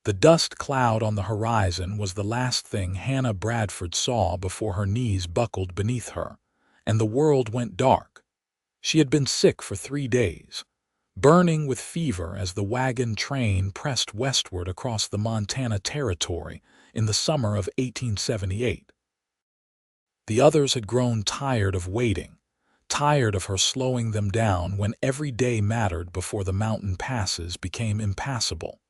The dust cloud on the horizon was the last thing Hannah Bradford saw before her knees buckled beneath her, and the world went dark. She had been sick for 3 days, burning with fever as the wagon train pressed westward across the Montana Territory in the summer of 1878. The others had grown tired of waiting, tired of her slowing them down when every day mattered before the mountain passes became impassable.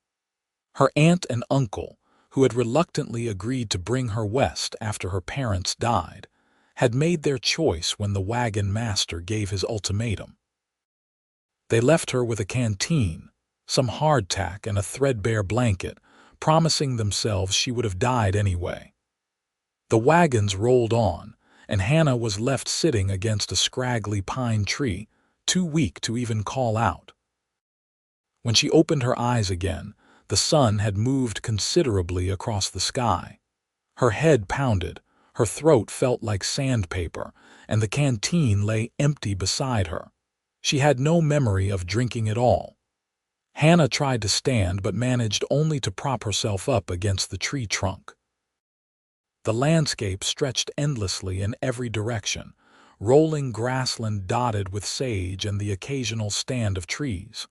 Her aunt and uncle, who had reluctantly agreed to bring her west after her parents died, had made their choice when the wagon master gave his ultimatum. They left her with a canteen, some hardtack, and a threadbare blanket, promising themselves she would have died anyway. The wagons rolled on, and Hannah was left sitting against a scraggly pine tree, too weak to even call out. When she opened her eyes again, the sun had moved considerably across the sky. Her head pounded, her throat felt like sandpaper, and the canteen lay empty beside her. She had no memory of drinking at all. Hannah tried to stand but managed only to prop herself up against the tree trunk. The landscape stretched endlessly in every direction, rolling grassland dotted with sage and the occasional stand of trees.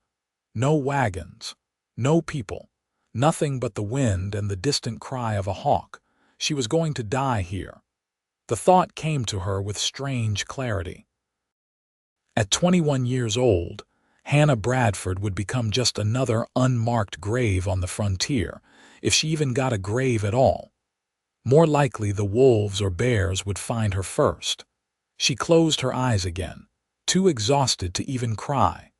No wagons, no people, nothing but the wind and the distant cry of a hawk. She was going to die here. The thought came to her with strange clarity. At 21 years old, Hannah Bradford would become just another unmarked grave on the frontier, if she even got a grave at all. More likely the wolves or bears would find her first. She closed her eyes again, too exhausted to even cry.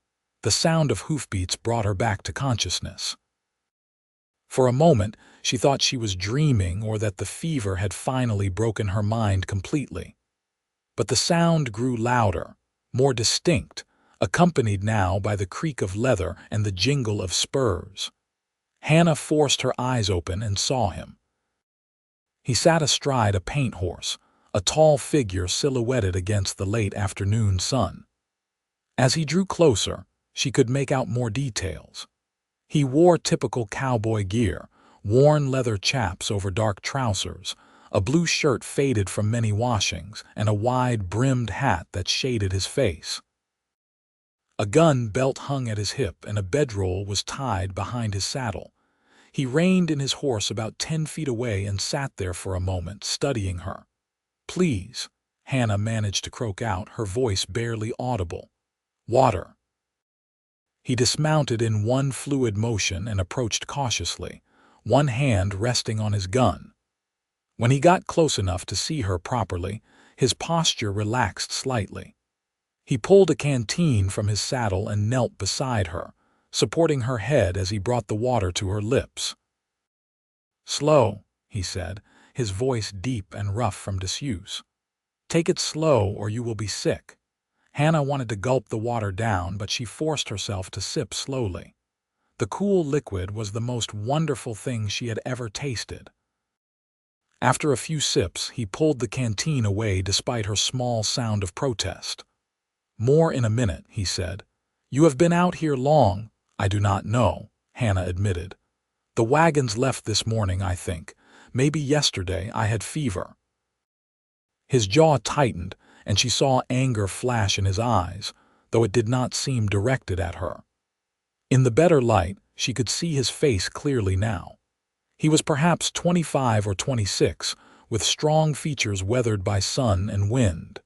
The sound of hoofbeats brought her back to consciousness. For a moment, she thought she was dreaming or that the fever had finally broken her mind completely. But the sound grew louder, more distinct, accompanied now by the creak of leather and the jingle of spurs. Hannah forced her eyes open and saw him. He sat astride a paint horse, a tall figure silhouetted against the late afternoon sun. As he drew closer, she could make out more details. He wore typical cowboy gear, worn leather chaps over dark trousers, a blue shirt faded from many washings, and a wide-brimmed hat that shaded his face. A gun belt hung at his hip and a bedroll was tied behind his saddle. He reined in his horse about 10 feet away and sat there for a moment, studying her. "Please," Hannah managed to croak out, her voice barely audible. "Water." He dismounted in one fluid motion and approached cautiously, one hand resting on his gun. When he got close enough to see her properly, his posture relaxed slightly. He pulled a canteen from his saddle and knelt beside her, supporting her head as he brought the water to her lips. "Slow," he said, his voice deep and rough from disuse. "Take it slow or you will be sick." Hannah wanted to gulp the water down, but she forced herself to sip slowly. The cool liquid was the most wonderful thing she had ever tasted. After a few sips, he pulled the canteen away despite her small sound of protest. "More in a minute," he said. "You have been out here long." "I do not know," Hannah admitted. "The wagons left this morning, I think. Maybe yesterday. I had fever." His jaw tightened, and she saw anger flash in his eyes, though it did not seem directed at her. In the better light, she could see his face clearly now. He was perhaps 25 or 26, with strong features weathered by sun and wind.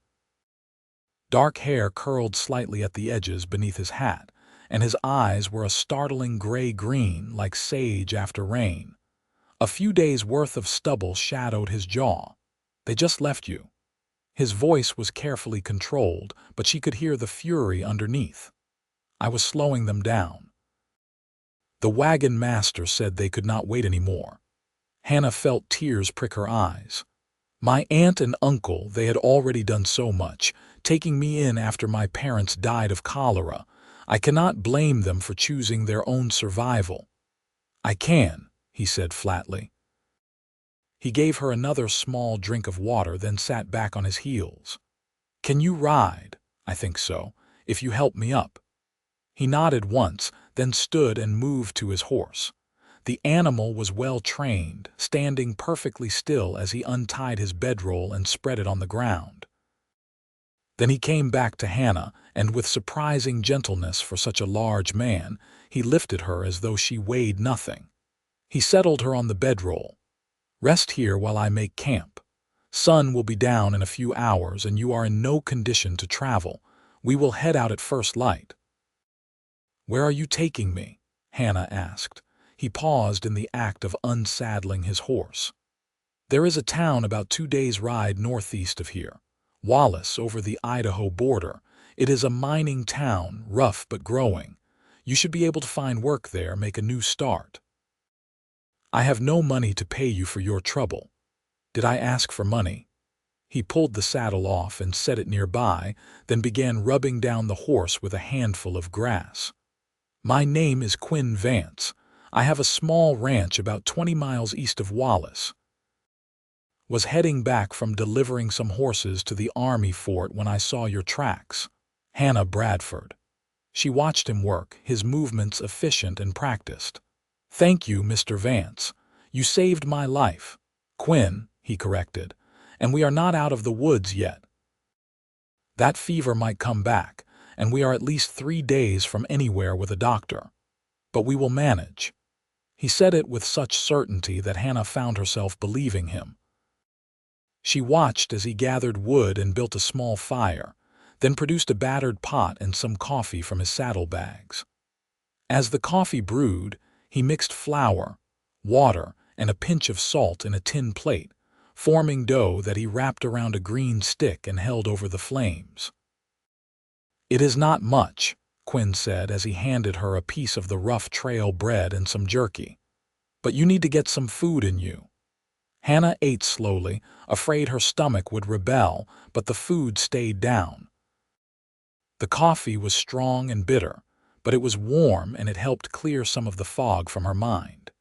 Dark hair curled slightly at the edges beneath his hat, and his eyes were a startling gray-green like sage after rain. A few days' worth of stubble shadowed his jaw. "They just left you." His voice was carefully controlled, but she could hear the fury underneath. "I was slowing them down." The wagon master said they could not wait anymore. Hannah felt tears prick her eyes. "My aunt and uncle, they had already done so much, taking me in after my parents died of cholera. I cannot blame them for choosing their own survival." "I can," he said flatly. He gave her another small drink of water, then sat back on his heels. "Can you ride?" "I think so, if you help me up." He nodded once, then stood and moved to his horse. The animal was well trained, standing perfectly still as he untied his bedroll and spread it on the ground. Then he came back to Hannah, and with surprising gentleness for such a large man, he lifted her as though she weighed nothing. He settled her on the bedroll. "Rest here while I make camp. Sun will be down in a few hours and you are in no condition to travel. We will head out at first light." "Where are you taking me?" Hannah asked. He paused in the act of unsaddling his horse. "There is a town about 2 days' ride northeast of here. Wallace, over the Idaho border. It is a mining town, rough but growing. You should be able to find work there, make a new start." "I have no money to pay you for your trouble." "Did I ask for money?" He pulled the saddle off and set it nearby, then began rubbing down the horse with a handful of grass. "My name is Quinn Vance. I have a small ranch about 20 miles east of Wallace. Was heading back from delivering some horses to the army fort when I saw your tracks." Hannah Bradford. She watched him work, his movements efficient and practiced. "Thank you, Mr. Vance. You saved my life." "Quinn," he corrected, "and we are not out of the woods yet. That fever might come back, and we are at least 3 days from anywhere with a doctor. But we will manage." He said it with such certainty that Hannah found herself believing him. She watched as he gathered wood and built a small fire, then produced a battered pot and some coffee from his saddlebags. As the coffee brewed, he mixed flour, water, and a pinch of salt in a tin plate, forming dough that he wrapped around a green stick and held over the flames. "It is not much," Quinn said as he handed her a piece of the rough trail bread and some jerky. "But you need to get some food in you." Hannah ate slowly, afraid her stomach would rebel, but the food stayed down. The coffee was strong and bitter, but it was warm and it helped clear some of the fog from her mind.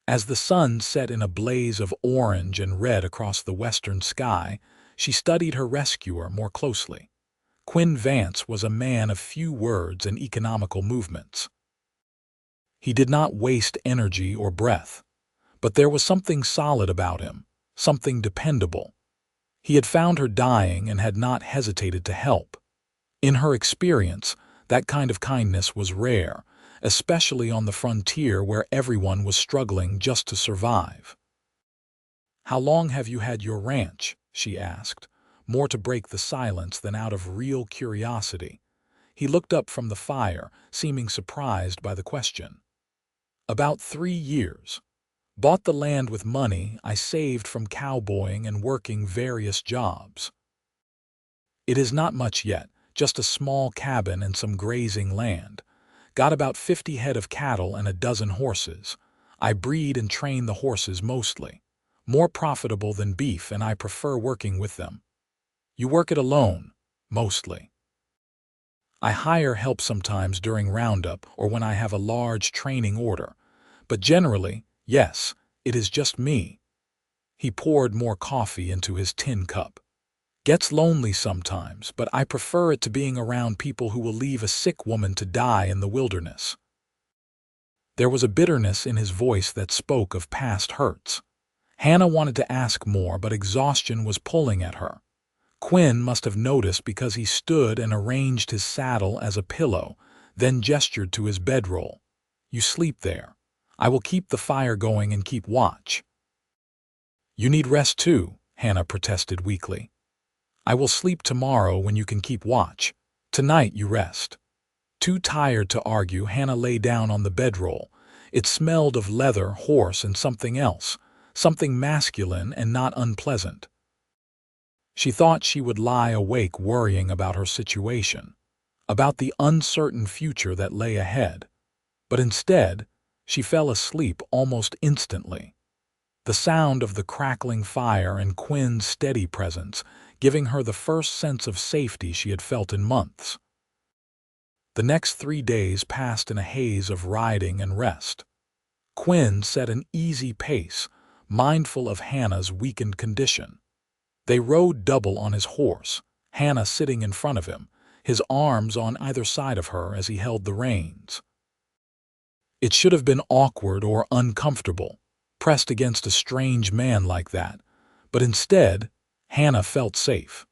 As the sun set in a blaze of orange and red across the western sky, she studied her rescuer more closely. Quinn Vance was a man of few words and economical movements. He did not waste energy or breath, but there was something solid about him, something dependable. He had found her dying and had not hesitated to help. In her experience, that kind of kindness was rare, especially on the frontier where everyone was struggling just to survive. "How long have you had your ranch?" she asked, more to break the silence than out of real curiosity. He looked up from the fire, seeming surprised by the question. "About 3 years. Bought the land with money I saved from cowboying and working various jobs. It is not much yet, just a small cabin and some grazing land. Got about 50 head of cattle and a dozen horses. I breed and train the horses mostly. More profitable than beef and I prefer working with them." "You work it alone?" "Mostly. I hire help sometimes during roundup or when I have a large training order. But generally, yes, it is just me." He poured more coffee into his tin cup. "Gets lonely sometimes, but I prefer it to being around people who will leave a sick woman to die in the wilderness." There was a bitterness in his voice that spoke of past hurts. Hannah wanted to ask more, but exhaustion was pulling at her. Quinn must have noticed because he stood and arranged his saddle as a pillow, then gestured to his bedroll. "You sleep there. I will keep the fire going and keep watch." "You need rest too," Hannah protested weakly. "I will sleep tomorrow when you can keep watch. Tonight you rest." Too tired to argue, Hannah lay down on the bedroll. It smelled of leather, horse, and something else, something masculine and not unpleasant. She thought she would lie awake worrying about her situation, about the uncertain future that lay ahead. But instead, she fell asleep almost instantly. The sound of the crackling fire and Quinn's steady presence giving her the first sense of safety she had felt in months. The next 3 days passed in a haze of riding and rest. Quinn set an easy pace, mindful of Hannah's weakened condition. They rode double on his horse, Hannah sitting in front of him, his arms on either side of her as he held the reins. It should have been awkward or uncomfortable, pressed against a strange man like that, but instead, Hannah felt safe.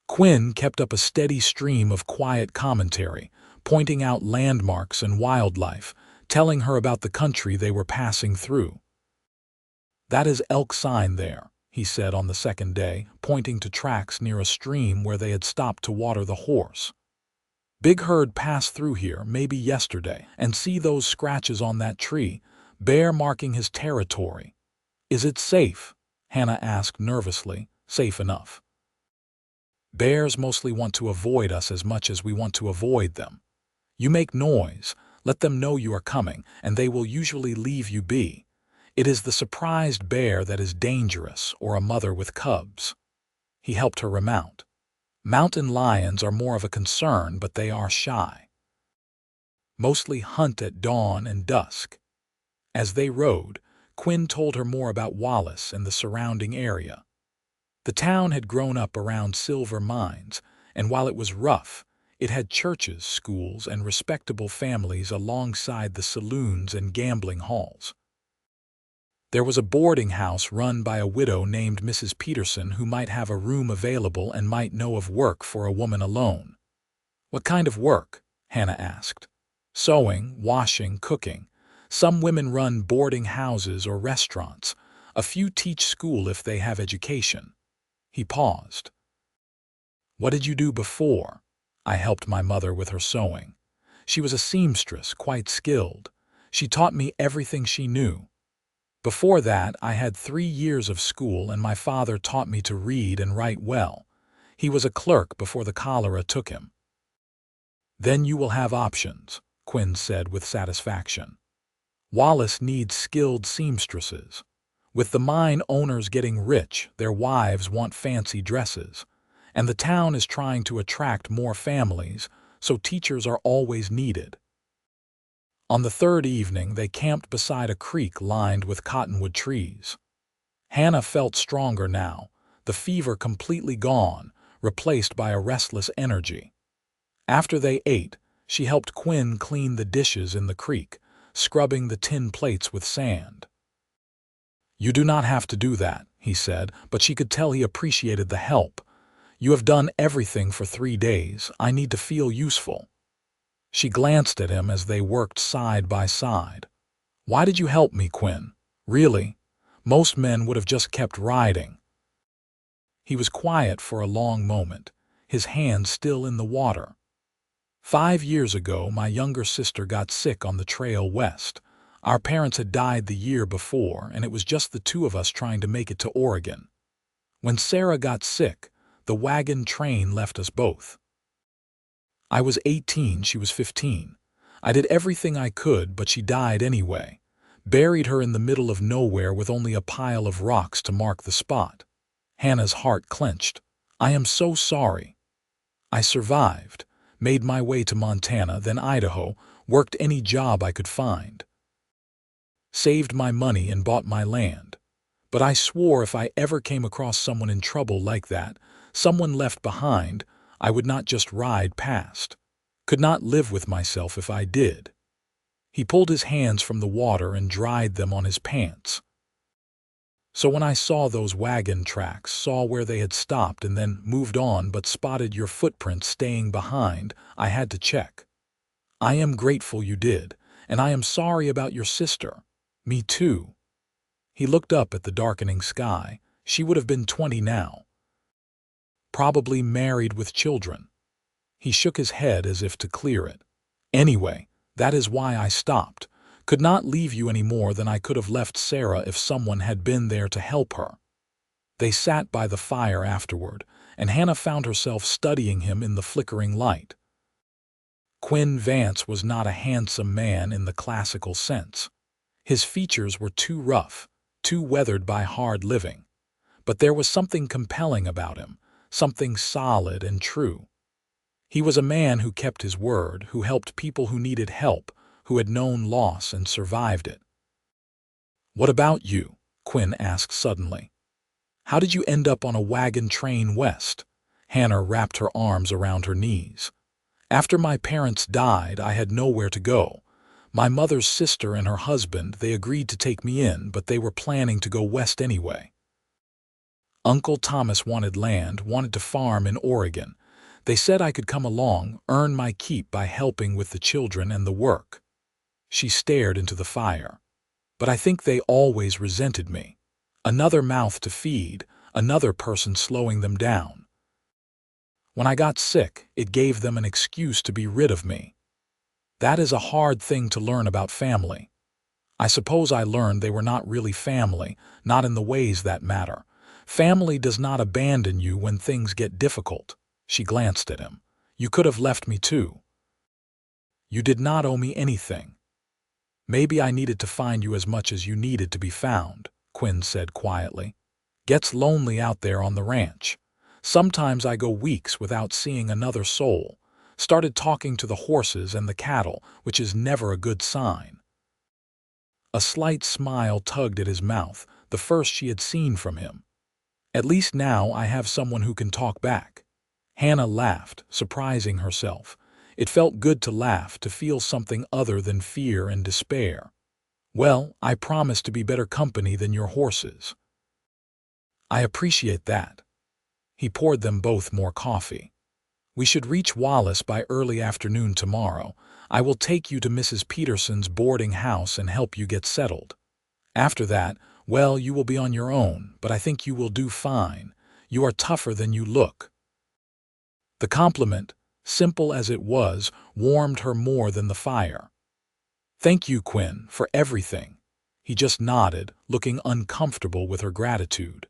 Quinn kept up a steady stream of quiet commentary, pointing out landmarks and wildlife, telling her about the country they were passing through. "That is elk sign there," he said on the second day, pointing to tracks near a stream where they had stopped to water the horse. "Big herd passed through here maybe yesterday, and see those scratches on that tree, bear marking his territory." "Is it safe?" Hannah asked nervously. "Safe enough. Bears mostly want to avoid us as much as we want to avoid them. You make noise, let them know you are coming, and they will usually leave you be. It is the surprised bear that is dangerous, or a mother with cubs." He helped her remount. "Mountain lions are more of a concern, but they are shy. Mostly hunt at dawn and dusk." As they rode, Quinn told her more about Wallace and the surrounding area. The town had grown up around silver mines, and while it was rough, it had churches, schools, and respectable families alongside the saloons and gambling halls. There was a boarding house run by a widow named Mrs. Peterson who might have a room available and might know of work for a woman alone. "What kind of work?" Hannah asked. "Sewing, washing, cooking. Some women run boarding houses or restaurants. A few teach school if they have education." He paused. "What did you do before?" "I helped my mother with her sewing. She was a seamstress, quite skilled. She taught me everything she knew. Before that, I had 3 years of school, and my father taught me to read and write well. He was a clerk before the cholera took him." "Then you will have options," Quinn said with satisfaction. "Wallace needs skilled seamstresses. With the mine owners getting rich, their wives want fancy dresses, and the town is trying to attract more families, so teachers are always needed." On the third evening, they camped beside a creek lined with cottonwood trees. Hannah felt stronger now, the fever completely gone, replaced by a restless energy. After they ate, she helped Quinn clean the dishes in the creek, scrubbing the tin plates with sand. "You do not have to do that," he said, but she could tell he appreciated the help. "You have done everything for 3 days. I need to feel useful." She glanced at him as they worked side by side. "Why did you help me, Quinn? Really? Most men would have just kept riding." He was quiet for a long moment, his hands still in the water. "5 years ago, my younger sister got sick on the trail west. Our parents had died the year before, and it was just the two of us trying to make it to Oregon. When Sarah got sick, the wagon train left us both. I was 18, she was 15. I did everything I could, but she died anyway. Buried her in the middle of nowhere with only a pile of rocks to mark the spot." Hannah's heart clenched. "I am so sorry." "I survived, made my way to Montana, then Idaho, worked any job I could find. Saved my money and bought my land. But I swore if I ever came across someone in trouble like that, someone left behind, I would not just ride past. Could not live with myself if I did." He pulled his hands from the water and dried them on his pants. "So when I saw those wagon tracks, saw where they had stopped and then moved on but spotted your footprints staying behind, I had to check. I am grateful you did, and I am sorry about your sister. Me too." He looked up at the darkening sky. She would have been 20 now. "Probably married with children." He shook his head as if to clear it. "Anyway, that is why I stopped. Could not leave you any more than I could have left Sarah if someone had been there to help her." They sat by the fire afterward, and Hannah found herself studying him in the flickering light. Quinn Vance was not a handsome man in the classical sense. His features were too rough, too weathered by hard living. But there was something compelling about him, something solid and true. He was a man who kept his word, who helped people who needed help, who had known loss and survived it. "What about you?" Quinn asked suddenly. "How did you end up on a wagon train west?" Hannah wrapped her arms around her knees. "After my parents died, I had nowhere to go. My mother's sister and her husband, they agreed to take me in, but they were planning to go west anyway. Uncle Thomas wanted land, wanted to farm in Oregon. They said I could come along, earn my keep by helping with the children and the work. She stared into the fire. But I think they always resented me. Another mouth to feed, another person slowing them down. When I got sick, it gave them an excuse to be rid of me. That is a hard thing to learn about family. I suppose I learned they were not really family, not in the ways that matter. Family does not abandon you when things get difficult. She glanced at him. You could have left me too. You did not owe me anything. Maybe I needed to find you as much as you needed to be found, Quinn said quietly. Gets lonely out there on the ranch. Sometimes I go weeks without seeing another soul. Started talking to the horses and the cattle, which is never a good sign. A slight smile tugged at his mouth, the first she had seen from him. At least now I have someone who can talk back. Hannah laughed, surprising herself. It felt good to laugh, to feel something other than fear and despair. Well, I promise to be better company than your horses. I appreciate that. He poured them both more coffee. We should reach Wallace by early afternoon tomorrow. I will take you to Mrs. Peterson's boarding house and help you get settled. After that, well, you will be on your own, but I think you will do fine. You are tougher than you look. The compliment, simple as it was, warmed her more than the fire. Thank you, Quinn, for everything. He just nodded, looking uncomfortable with her gratitude.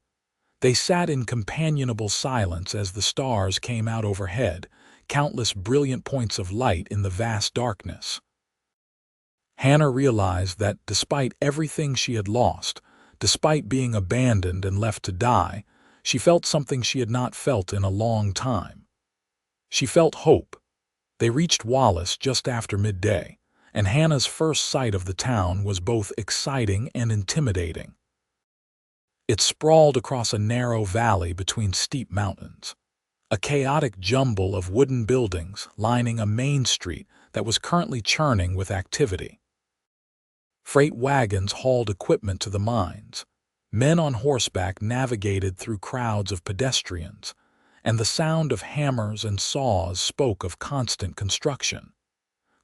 They sat in companionable silence as the stars came out overhead, countless brilliant points of light in the vast darkness. Hannah realized that despite everything she had lost, despite being abandoned and left to die, she felt something she had not felt in a long time. She felt hope. They reached Wallace just after midday, and Hannah's first sight of the town was both exciting and intimidating. It sprawled across a narrow valley between steep mountains, a chaotic jumble of wooden buildings lining a main street that was currently churning with activity. Freight wagons hauled equipment to the mines. Men on horseback navigated through crowds of pedestrians, and the sound of hammers and saws spoke of constant construction.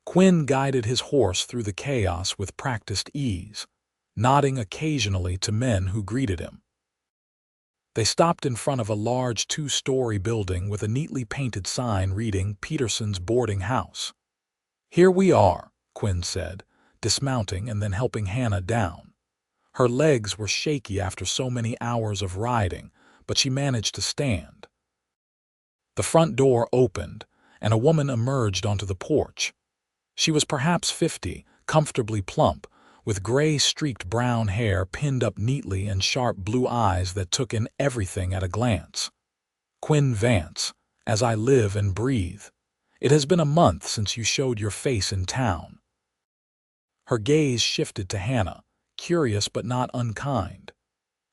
Quinn guided his horse through the chaos with practiced ease, nodding occasionally to men who greeted him. They stopped in front of a large two-story building with a neatly painted sign reading Peterson's boarding house. Here we are, Quinn said, dismounting and then helping Hannah down. Her legs were shaky after so many hours of riding, but she managed to stand. The front door opened, and a woman emerged onto the porch. She was perhaps 50, comfortably plump, with gray-streaked brown hair pinned up neatly and sharp blue eyes that took in everything at a glance. Quinn Vance, as I live and breathe. It has been a month since you showed your face in town. Her gaze shifted to Hannah, curious but not unkind.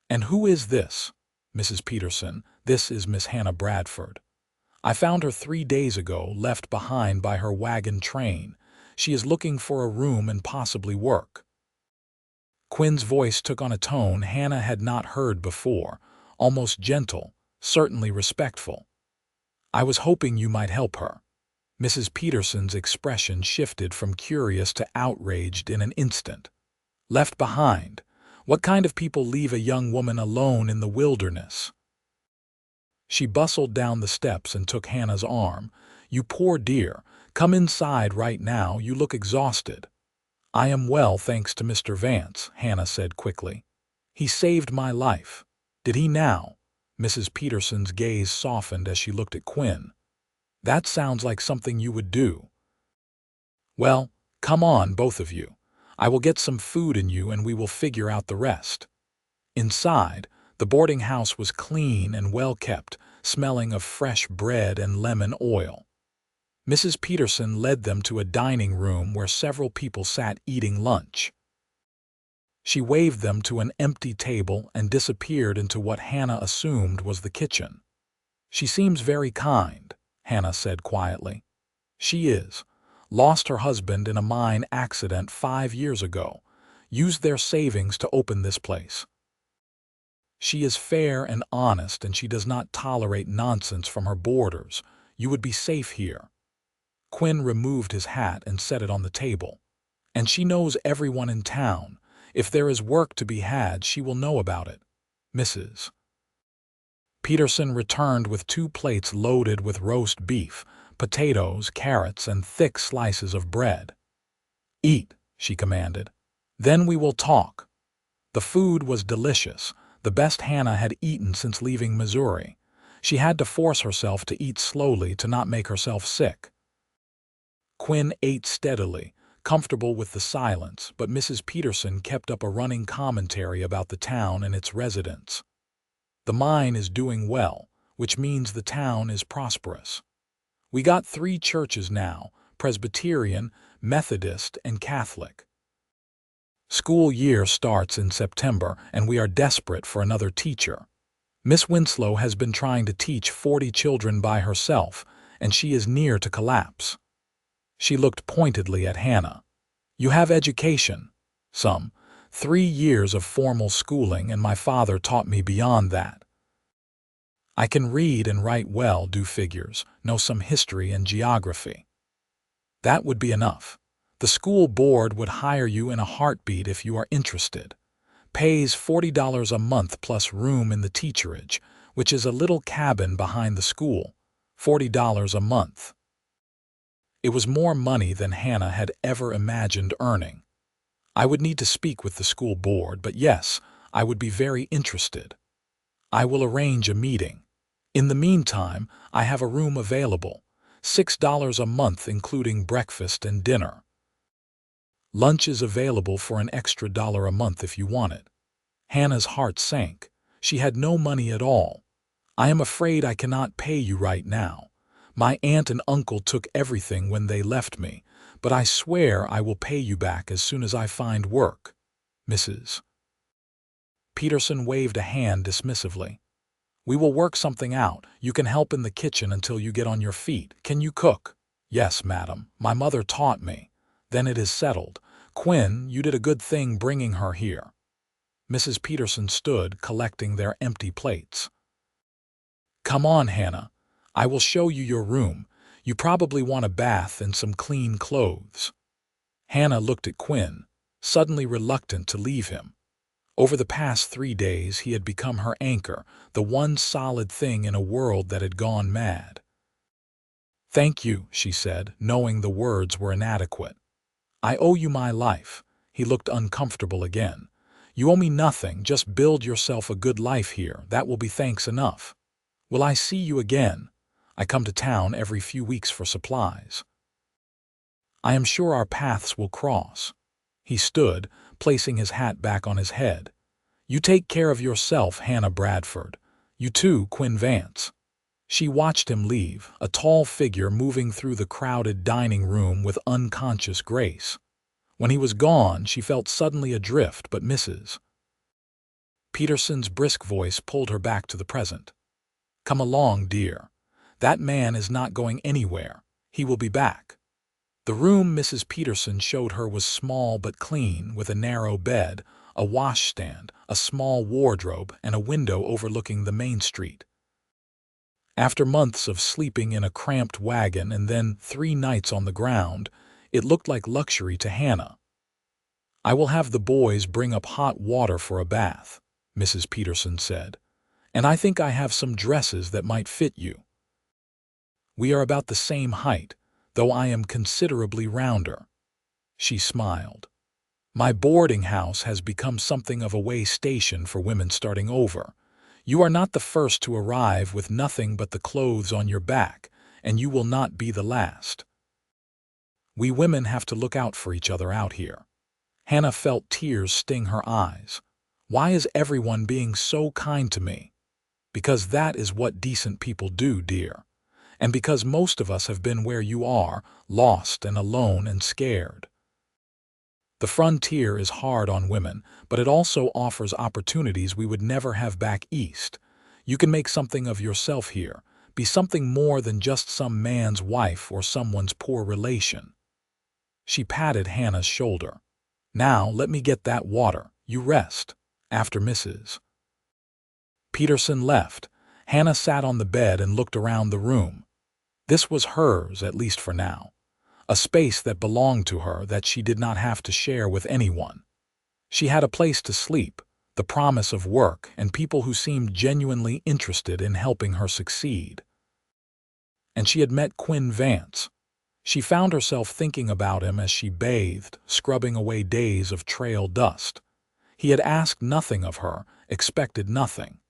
And who is this? Mrs. Peterson, this is Miss Hannah Bradford. I found her 3 days ago, left behind by her wagon train. She is looking for a room and possibly work. Quinn's voice took on a tone Hannah had not heard before, almost gentle, certainly respectful. I was hoping you might help her. Mrs. Peterson's expression shifted from curious to outraged in an instant. Left behind? What kind of people leave a young woman alone in the wilderness? She bustled down the steps and took Hannah's arm. You poor dear, come inside right now, you look exhausted. I am well, thanks to Mr. Vance, Hannah said quickly. He saved my life. Did he now? Mrs. Peterson's gaze softened as she looked at Quinn. That sounds like something you would do. Well, come on, both of you. I will get some food in you and we will figure out the rest. Inside, the boarding house was clean and well kept, smelling of fresh bread and lemon oil. Mrs. Peterson led them to a dining room where several people sat eating lunch. She waved them to an empty table and disappeared into what Hannah assumed was the kitchen. She seems very kind, Hannah said quietly. She is. Lost her husband in a mine accident 5 years ago. Used their savings to open this place. She is fair and honest, and she does not tolerate nonsense from her boarders. You would be safe here." Quinn removed his hat and set it on the table. "And she knows everyone in town. If there is work to be had, she will know about it. Mrs. Peterson returned with 2 plates loaded with roast beef, potatoes, carrots, and thick slices of bread. "Eat," she commanded. "Then we will talk." The food was delicious, the best Hannah had eaten since leaving Missouri. She had to force herself to eat slowly to not make herself sick. Quinn ate steadily, comfortable with the silence, but Mrs. Peterson kept up a running commentary about the town and its residents. "The mine is doing well, which means the town is prosperous. We got 3 churches now, Presbyterian, Methodist, and Catholic. School year starts in September, and we are desperate for another teacher. Miss Winslow has been trying to teach 40 children by herself, and she is near to collapse." She looked pointedly at Hannah. "You have education." "Some. 3 years of formal schooling, and my father taught me beyond that. I can read and write well, do figures, know some history and geography." "That would be enough. The school board would hire you in a heartbeat if you are interested. Pays $40 a month plus room in the teacherage, which is a little cabin behind the school. $40 a month." It was more money than Hannah had ever imagined earning. "I would need to speak with the school board, but yes, I would be very interested. I will arrange a meeting. In the meantime, I have a room available, $6 a month including breakfast and dinner. Lunch is available for an extra $1 a month if you want it." Hannah's heart sank. She had no money at all. "I am afraid I cannot pay you right now. My aunt and uncle took everything when they left me, but I swear I will pay you back as soon as I find work. Mrs. Peterson waved a hand dismissively. "We will work something out. You can help in the kitchen until you get on your feet. Can you cook?" "Yes, madam. My mother taught me." "Then it is settled. Quinn, you did a good thing bringing her here." Mrs. Peterson stood, collecting their empty plates. "Come on, Hannah. I will show you your room. You probably want a bath and some clean clothes." Hannah looked at Quinn, suddenly reluctant to leave him. Over the past 3 days he had become her anchor, the one solid thing in a world that had gone mad. "Thank you," she said, knowing the words were inadequate. "I owe you my life." He looked uncomfortable again. "You owe me nothing, just build yourself a good life here. That will be thanks enough. Will I see you again? I come to town every few weeks for supplies." "I am sure our paths will cross." He stood, placing his hat back on his head. "You take care of yourself, Hannah Bradford. You too, Quinn Vance." She watched him leave, a tall figure moving through the crowded dining room with unconscious grace. When he was gone, she felt suddenly adrift, but Mrs. Peterson's brisk voice pulled her back to the present. "Come along, dear. That man is not going anywhere. He will be back." The room Mrs. Peterson showed her was small but clean, with a narrow bed, a washstand, a small wardrobe, and a window overlooking the main street. After months of sleeping in a cramped wagon and then 3 nights on the ground, it looked like luxury to Hannah. "I will have the boys bring up hot water for a bath," Mrs. Peterson said, "and I think I have some dresses that might fit you. We are about the same height, though I am considerably rounder." She smiled. "My boarding house has become something of a way station for women starting over. You are not the first to arrive with nothing but the clothes on your back, and you will not be the last. We women have to look out for each other out here." Hannah felt tears sting her eyes. "Why is everyone being so kind to me?" "Because that is what decent people do, dear. And because most of us have been where you are, lost and alone and scared. The frontier is hard on women, but it also offers opportunities we would never have back east. You can make something of yourself here, be something more than just some man's wife or someone's poor relation." She patted Hannah's shoulder. "Now let me get that water. You rest." After Mrs. Peterson left, Hannah sat on the bed and looked around the room. This was hers, at least for now. A space that belonged to her that she did not have to share with anyone. She had a place to sleep, the promise of work, and people who seemed genuinely interested in helping her succeed. And she had met Quinn Vance. She found herself thinking about him as she bathed, scrubbing away days of trail dust. He had asked nothing of her, expected nothing.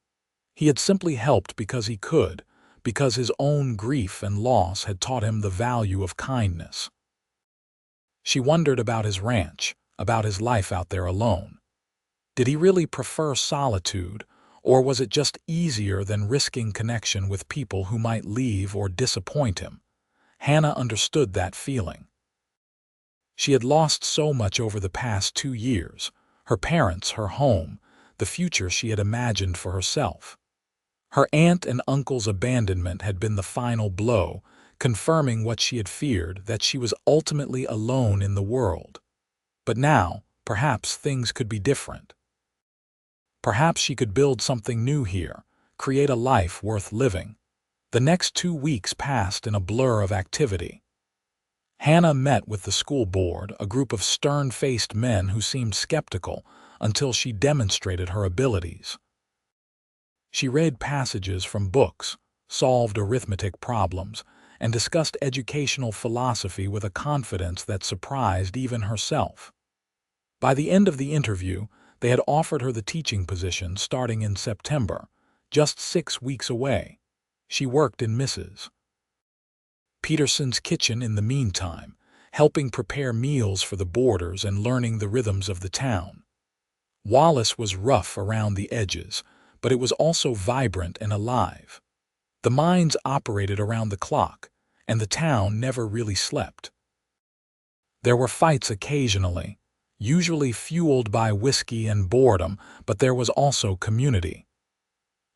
He had simply helped because he could, because his own grief and loss had taught him the value of kindness. She wondered about his ranch, about his life out there alone. Did he really prefer solitude, or was it just easier than risking connection with people who might leave or disappoint him? Hannah understood that feeling. She had lost so much over the past 2 years, her parents, her home, the future she had imagined for herself. Her aunt and uncle's abandonment had been the final blow, confirming what she had feared, that she was ultimately alone in the world. But now, perhaps things could be different. Perhaps she could build something new here, create a life worth living. The next 2 weeks passed in a blur of activity. Hannah met with the school board, a group of stern-faced men who seemed skeptical until she demonstrated her abilities. She read passages from books, solved arithmetic problems, and discussed educational philosophy with a confidence that surprised even herself. By the end of the interview, they had offered her the teaching position starting in September, just 6 weeks away. She worked in Mrs. Peterson's kitchen in the meantime, helping prepare meals for the boarders and learning the rhythms of the town. Wallace was rough around the edges, but it was also vibrant and alive. The mines operated around the clock, and the town never really slept. There were fights occasionally, usually fueled by whiskey and boredom, but there was also community.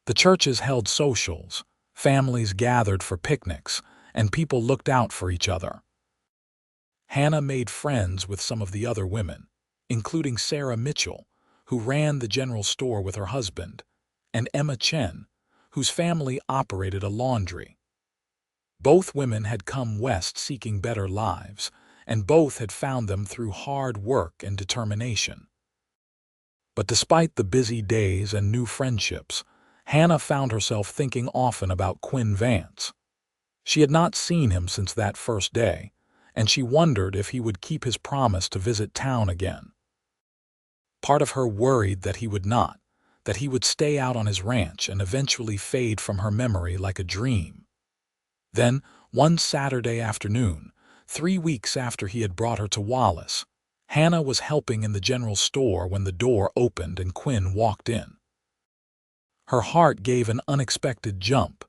The churches held socials, families gathered for picnics, and people looked out for each other. Hannah made friends with some of the other women, including Sarah Mitchell, who ran the general store with her husband, and Emma Chen, whose family operated a laundry. Both women had come west seeking better lives, and both had found them through hard work and determination. But despite the busy days and new friendships, Hannah found herself thinking often about Quinn Vance. She had not seen him since that first day, and she wondered if he would keep his promise to visit town again. Part of her worried that he would not, that he would stay out on his ranch and eventually fade from her memory like a dream. Then, one Saturday afternoon, 3 weeks after he had brought her to Wallace, Hannah was helping in the general store when the door opened and Quinn walked in. Her heart gave an unexpected jump.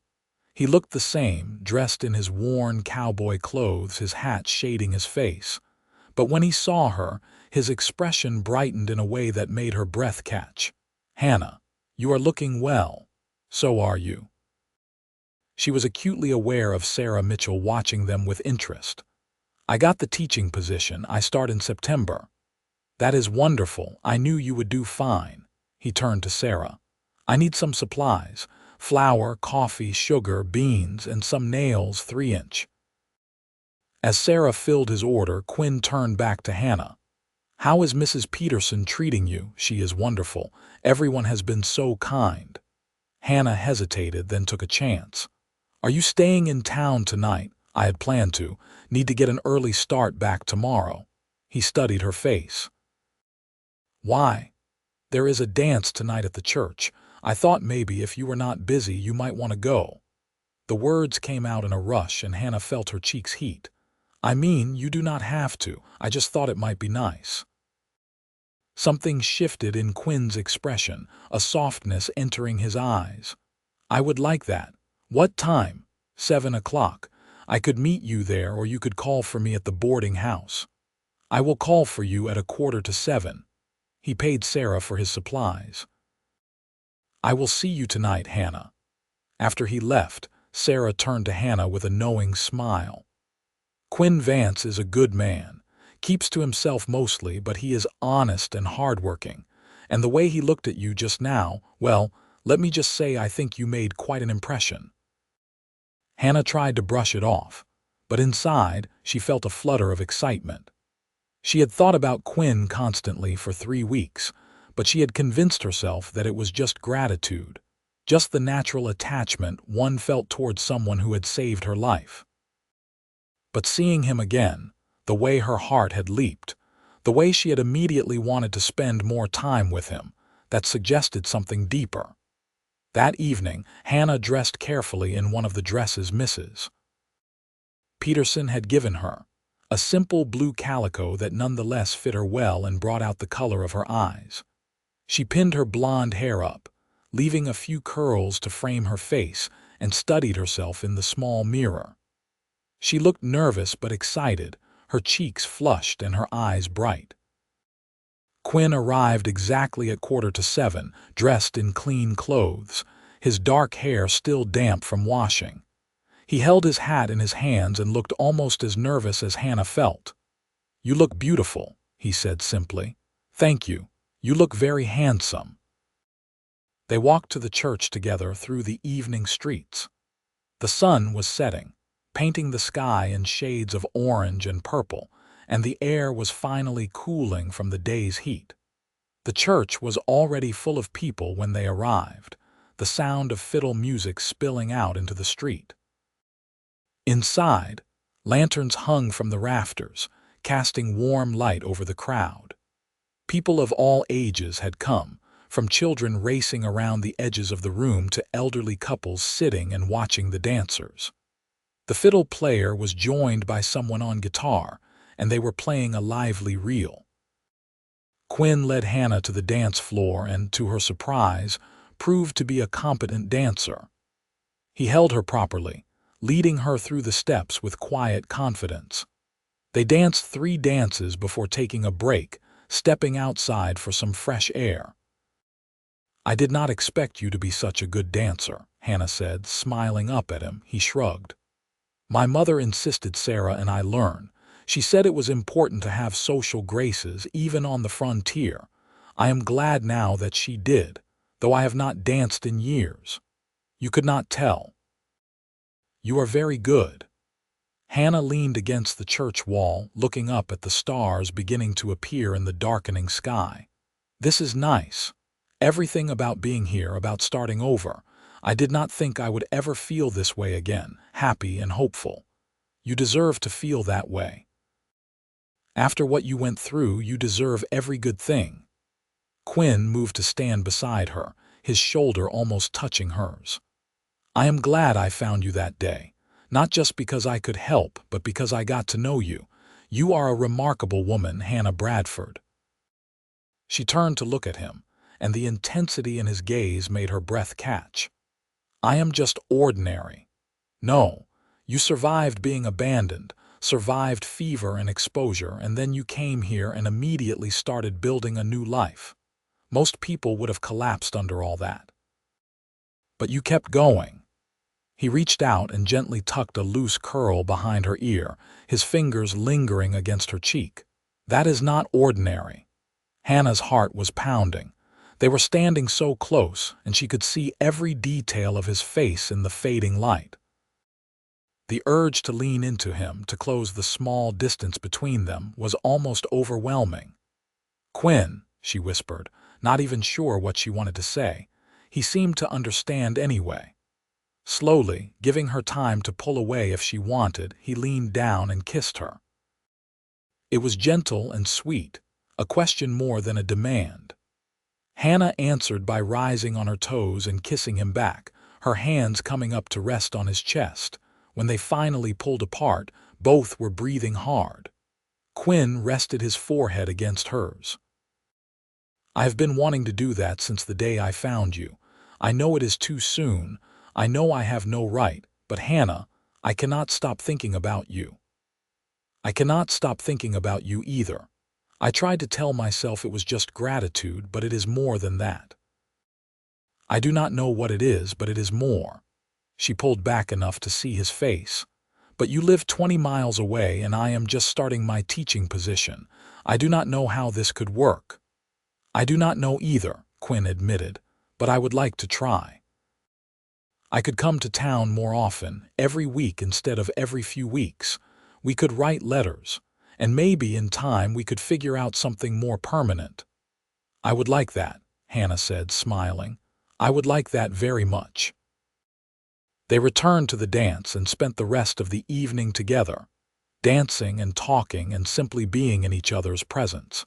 He looked the same, dressed in his worn cowboy clothes, his hat shading his face. But when he saw her, his expression brightened in a way that made her breath catch. "Hannah, you are looking well. So are you." She was acutely aware of Sarah Mitchell watching them with interest. "I got the teaching position. I start in September." "That is wonderful. I knew you would do fine." He turned to Sarah. "I need some supplies. Flour, coffee, sugar, beans, and some nails 3-inch. As Sarah filled his order, Quinn turned back to Hannah. "How is Mrs. Peterson treating you?" "She is wonderful. Everyone has been so kind." Hannah hesitated, then took a chance. "Are you staying in town tonight?" "I had planned to. Need to get an early start back tomorrow." He studied her face. "Why?" "There is a dance tonight at the church. I thought maybe if you were not busy you might want to go." The words came out in a rush and Hannah felt her cheeks heat. "I mean, you do not have to. I just thought it might be nice." Something shifted in Quinn's expression, a softness entering his eyes. "I would like that. What time?" 7 o'clock. "I could meet you there or you could call for me at the boarding house." "I will call for you at 6:45. He paid Sarah for his supplies. "I will see you tonight, Hannah." After he left, Sarah turned to Hannah with a knowing smile. "Quinn Vance is a good man. Keeps to himself mostly, but he is honest and hardworking. And the way he looked at you just now, well, let me just say I think you made quite an impression." Hannah tried to brush it off, but inside she felt a flutter of excitement. She had thought about Quinn constantly for 3 weeks, but she had convinced herself that it was just gratitude, just the natural attachment one felt towards someone who had saved her life. But seeing him again, the way her heart had leaped, the way she had immediately wanted to spend more time with him, that suggested something deeper. That evening, Hannah dressed carefully in one of the dresses Mrs. Peterson had given her, a simple blue calico that nonetheless fit her well and brought out the color of her eyes. She pinned her blonde hair up, leaving a few curls to frame her face, and studied herself in the small mirror. She looked nervous but excited, her cheeks flushed and her eyes bright. Quinn arrived exactly at 6:45, dressed in clean clothes, his dark hair still damp from washing. He held his hat in his hands and looked almost as nervous as Hannah felt. "You look beautiful," he said simply. "Thank you. You look very handsome." They walked to the church together through the evening streets. The sun was setting, painting the sky in shades of orange and purple, and the air was finally cooling from the day's heat. The church was already full of people when they arrived, the sound of fiddle music spilling out into the street. Inside, lanterns hung from the rafters, casting warm light over the crowd. People of all ages had come, from children racing around the edges of the room to elderly couples sitting and watching the dancers. The fiddle player was joined by someone on guitar, and they were playing a lively reel. Quinn led Hannah to the dance floor and, to her surprise, proved to be a competent dancer. He held her properly, leading her through the steps with quiet confidence. They danced 3 dances before taking a break, stepping outside for some fresh air. "I did not expect you to be such a good dancer," Hannah said, smiling up at him. He shrugged. "My mother insisted Sarah and I learn. She said it was important to have social graces even on the frontier. I am glad now that she did, though I have not danced in years. You could not tell." "You are very good." Hannah leaned against the church wall, looking up at the stars beginning to appear in the darkening sky. "This is nice. Everything about being here, about starting over. I did not think I would ever feel this way again, happy and hopeful. You deserve to feel that way. After what you went through, you deserve every good thing." Quinn moved to stand beside her, his shoulder almost touching hers. "I am glad I found you that day, not just because I could help, but because I got to know you. You are a remarkable woman, Hannah Bradford." She turned to look at him, and the intensity in his gaze made her breath catch. "I am just ordinary. No, you survived being abandoned, survived fever and exposure, and then you came here and immediately started building a new life. Most people would have collapsed under all that. But you kept going." He reached out and gently tucked a loose curl behind her ear, his fingers lingering against her cheek. "That is not ordinary." Hannah's heart was pounding. They were standing so close, and she could see every detail of his face in the fading light. The urge to lean into him, to close the small distance between them, was almost overwhelming. "Quinn," she whispered, not even sure what she wanted to say. He seemed to understand anyway. Slowly, giving her time to pull away if she wanted, he leaned down and kissed her. It was gentle and sweet, a question more than a demand. Hannah answered by rising on her toes and kissing him back, her hands coming up to rest on his chest. When they finally pulled apart, both were breathing hard. Quinn rested his forehead against hers. "I have been wanting to do that since the day I found you. I know it is too soon. I know I have no right, but Hannah, I cannot stop thinking about you." "I cannot stop thinking about you either. I tried to tell myself it was just gratitude, but it is more than that. I do not know what it is, but it is more." She pulled back enough to see his face. But you live 20 miles away and I am just starting my teaching position. I do not know how this could work." "I do not know either," Quinn admitted, "but I would like to try. I could come to town more often, every week instead of every few weeks. We could write letters, and maybe in time we could figure out something more permanent." "I would like that," Hannah said, smiling. "I would like that very much." They returned to the dance and spent the rest of the evening together, dancing and talking and simply being in each other's presence.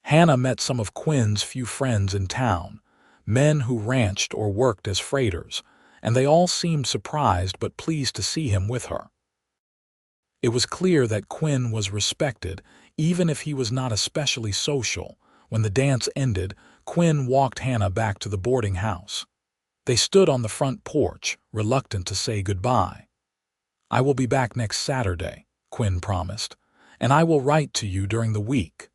Hannah met some of Quinn's few friends in town, men who ranched or worked as freighters, and they all seemed surprised but pleased to see him with her. It was clear that Quinn was respected, even if he was not especially social. When the dance ended, Quinn walked Hannah back to the boarding house. They stood on the front porch, reluctant to say goodbye. "I will be back next Saturday," Quinn promised, "and I will write to you during the week."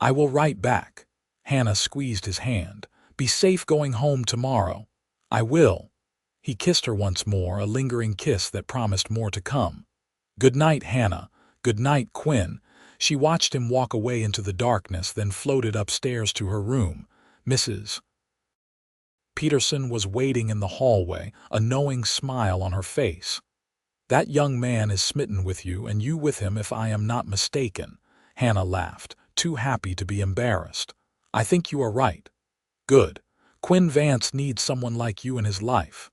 "I will write back." Hannah squeezed his hand. "Be safe going home tomorrow." "I will." He kissed her once more, a lingering kiss that promised more to come. "Good night, Hannah." "Good night, Quinn." She watched him walk away into the darkness, then floated upstairs to her room. Mrs. Peterson was waiting in the hallway, a knowing smile on her face. "That young man is smitten with you, and you with him if I am not mistaken." Hannah laughed, too happy to be embarrassed. "I think you are right." "Good. Quinn Vance needs someone like you in his life.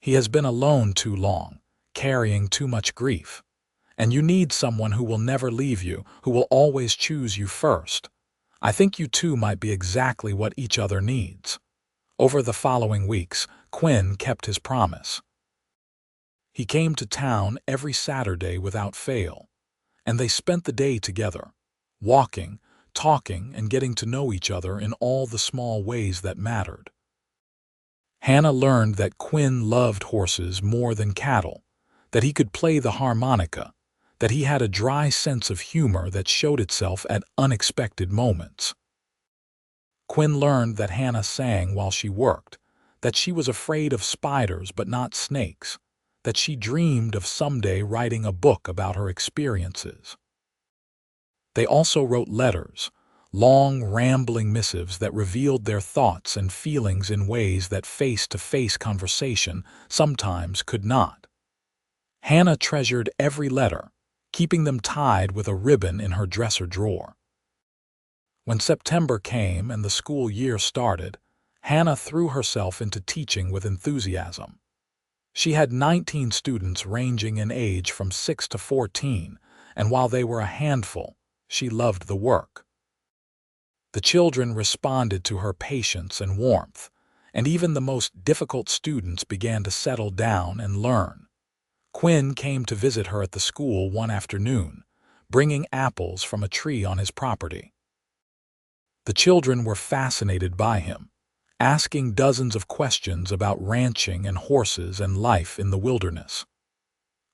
He has been alone too long, carrying too much grief. And you need someone who will never leave you, who will always choose you first. I think you two might be exactly what each other needs." Over the following weeks, Quinn kept his promise. He came to town every Saturday without fail, and they spent the day together, walking, talking, and getting to know each other in all the small ways that mattered. Hannah learned that Quinn loved horses more than cattle, that he could play the harmonica, that he had a dry sense of humor that showed itself at unexpected moments. Quinn learned that Hannah sang while she worked, that she was afraid of spiders but not snakes, that she dreamed of someday writing a book about her experiences. They also wrote letters, long, rambling missives that revealed their thoughts and feelings in ways that face-to-face conversation sometimes could not. Hannah treasured every letter, keeping them tied with a ribbon in her dresser drawer. When September came and the school year started, Hannah threw herself into teaching with enthusiasm. She had 19 students ranging in age from 6 to 14, and while they were a handful, she loved the work. The children responded to her patience and warmth, and even the most difficult students began to settle down and learn. Quinn came to visit her at the school one afternoon, bringing apples from a tree on his property. The children were fascinated by him, asking dozens of questions about ranching and horses and life in the wilderness.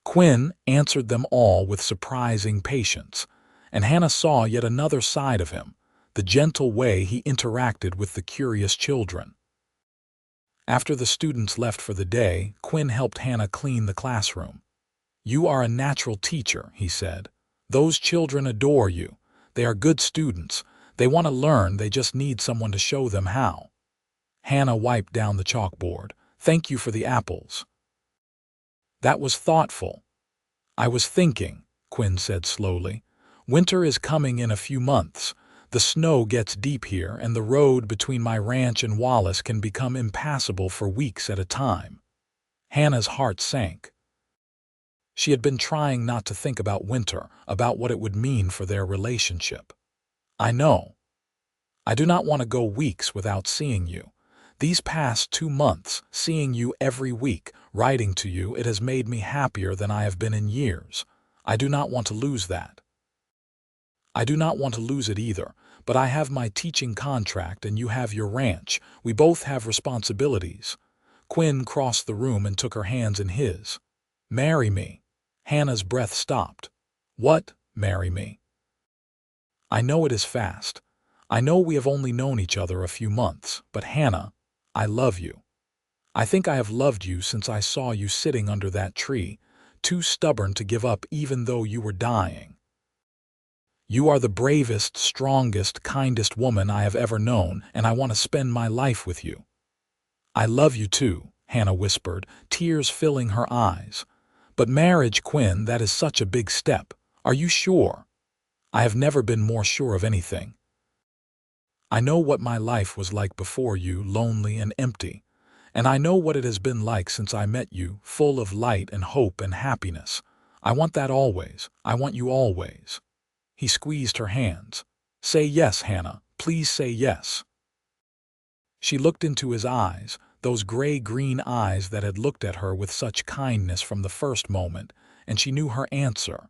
Quinn answered them all with surprising patience, and Hannah saw yet another side of him, the gentle way he interacted with the curious children. After the students left for the day, Quinn helped Hannah clean the classroom. "You are a natural teacher," he said. "Those children adore you. They are good students. They want to learn, they just need someone to show them how." Hannah wiped down the chalkboard. "Thank you for the apples." "That was thoughtful." "I was thinking," Quinn said slowly. "Winter is coming in a few months. The snow gets deep here, and the road between my ranch and Wallace can become impassable for weeks at a time." Hannah's heart sank. She had been trying not to think about winter, about what it would mean for their relationship. "I know. I do not want to go weeks without seeing you. These past 2 months, seeing you every week, writing to you, it has made me happier than I have been in years. I do not want to lose that." "I do not want to lose it either, but I have my teaching contract and you have your ranch. We both have responsibilities." Quinn crossed the room and took her hands in his. "Marry me." Hannah's breath stopped. "What, marry me?" "I know it is fast. I know we have only known each other a few months, but Hannah, I love you." I think I have loved you since I saw you sitting under that tree, too stubborn to give up even though you were dying. You are the bravest, strongest, kindest woman I have ever known, and I want to spend my life with you." "I love you too," Hannah whispered, tears filling her eyes. "But marriage, Quinn, that is such a big step. Are you sure?" "I have never been more sure of anything. I know what my life was like before you, lonely and empty. And I know what it has been like since I met you, full of light and hope and happiness. I want that always. I want you always." He squeezed her hands. "Say yes, Hannah. Please say yes." She looked into his eyes, those gray-green eyes that had looked at her with such kindness from the first moment, and she knew her answer.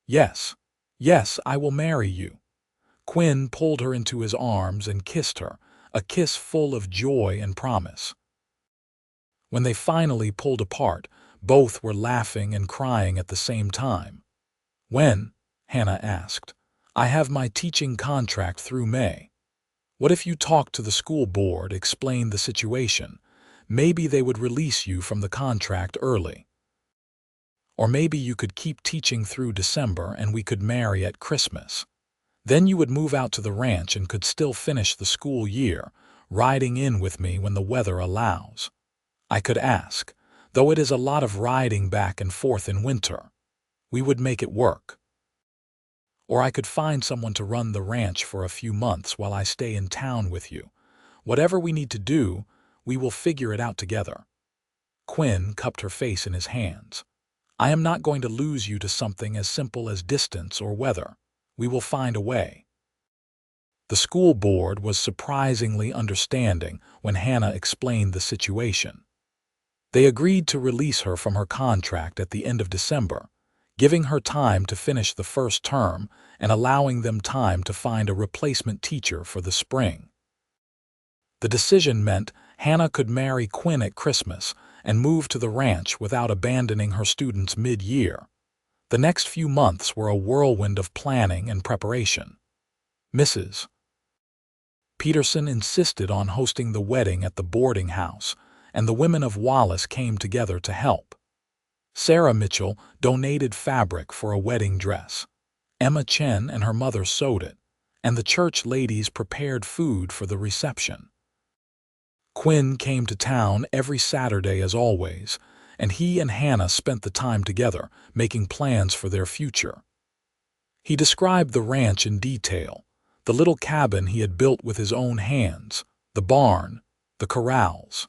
"Yes. Yes, I will marry you." Quinn pulled her into his arms and kissed her, a kiss full of joy and promise. When they finally pulled apart, both were laughing and crying at the same time. "When?" Hannah asked. "I have my teaching contract through May." "What if you talked to the school board, explained the situation? Maybe they would release you from the contract early. Or maybe you could keep teaching through December and we could marry at Christmas. Then you would move out to the ranch and could still finish the school year, riding in with me when the weather allows. I could ask, though it is a lot of riding back and forth in winter. We would make it work. Or I could find someone to run the ranch for a few months while I stay in town with you. Whatever we need to do, we will figure it out together." Quinn cupped her face in his hands. "I am not going to lose you to something as simple as distance or weather. We will find a way." The school board was surprisingly understanding when Hannah explained the situation. They agreed to release her from her contract at the end of December, giving her time to finish the first term and allowing them time to find a replacement teacher for the spring. The decision meant Hannah could marry Quinn at Christmas and move to the ranch without abandoning her students mid-year. The next few months were a whirlwind of planning and preparation. Mrs. Peterson insisted on hosting the wedding at the boarding house, and the women of Wallace came together to help. Sarah Mitchell donated fabric for a wedding dress. Emma Chen and her mother sewed it, and the church ladies prepared food for the reception. Quinn came to town every Saturday as always, and he and Hannah spent the time together, making plans for their future. He described the ranch in detail, the little cabin he had built with his own hands, the barn, the corrals.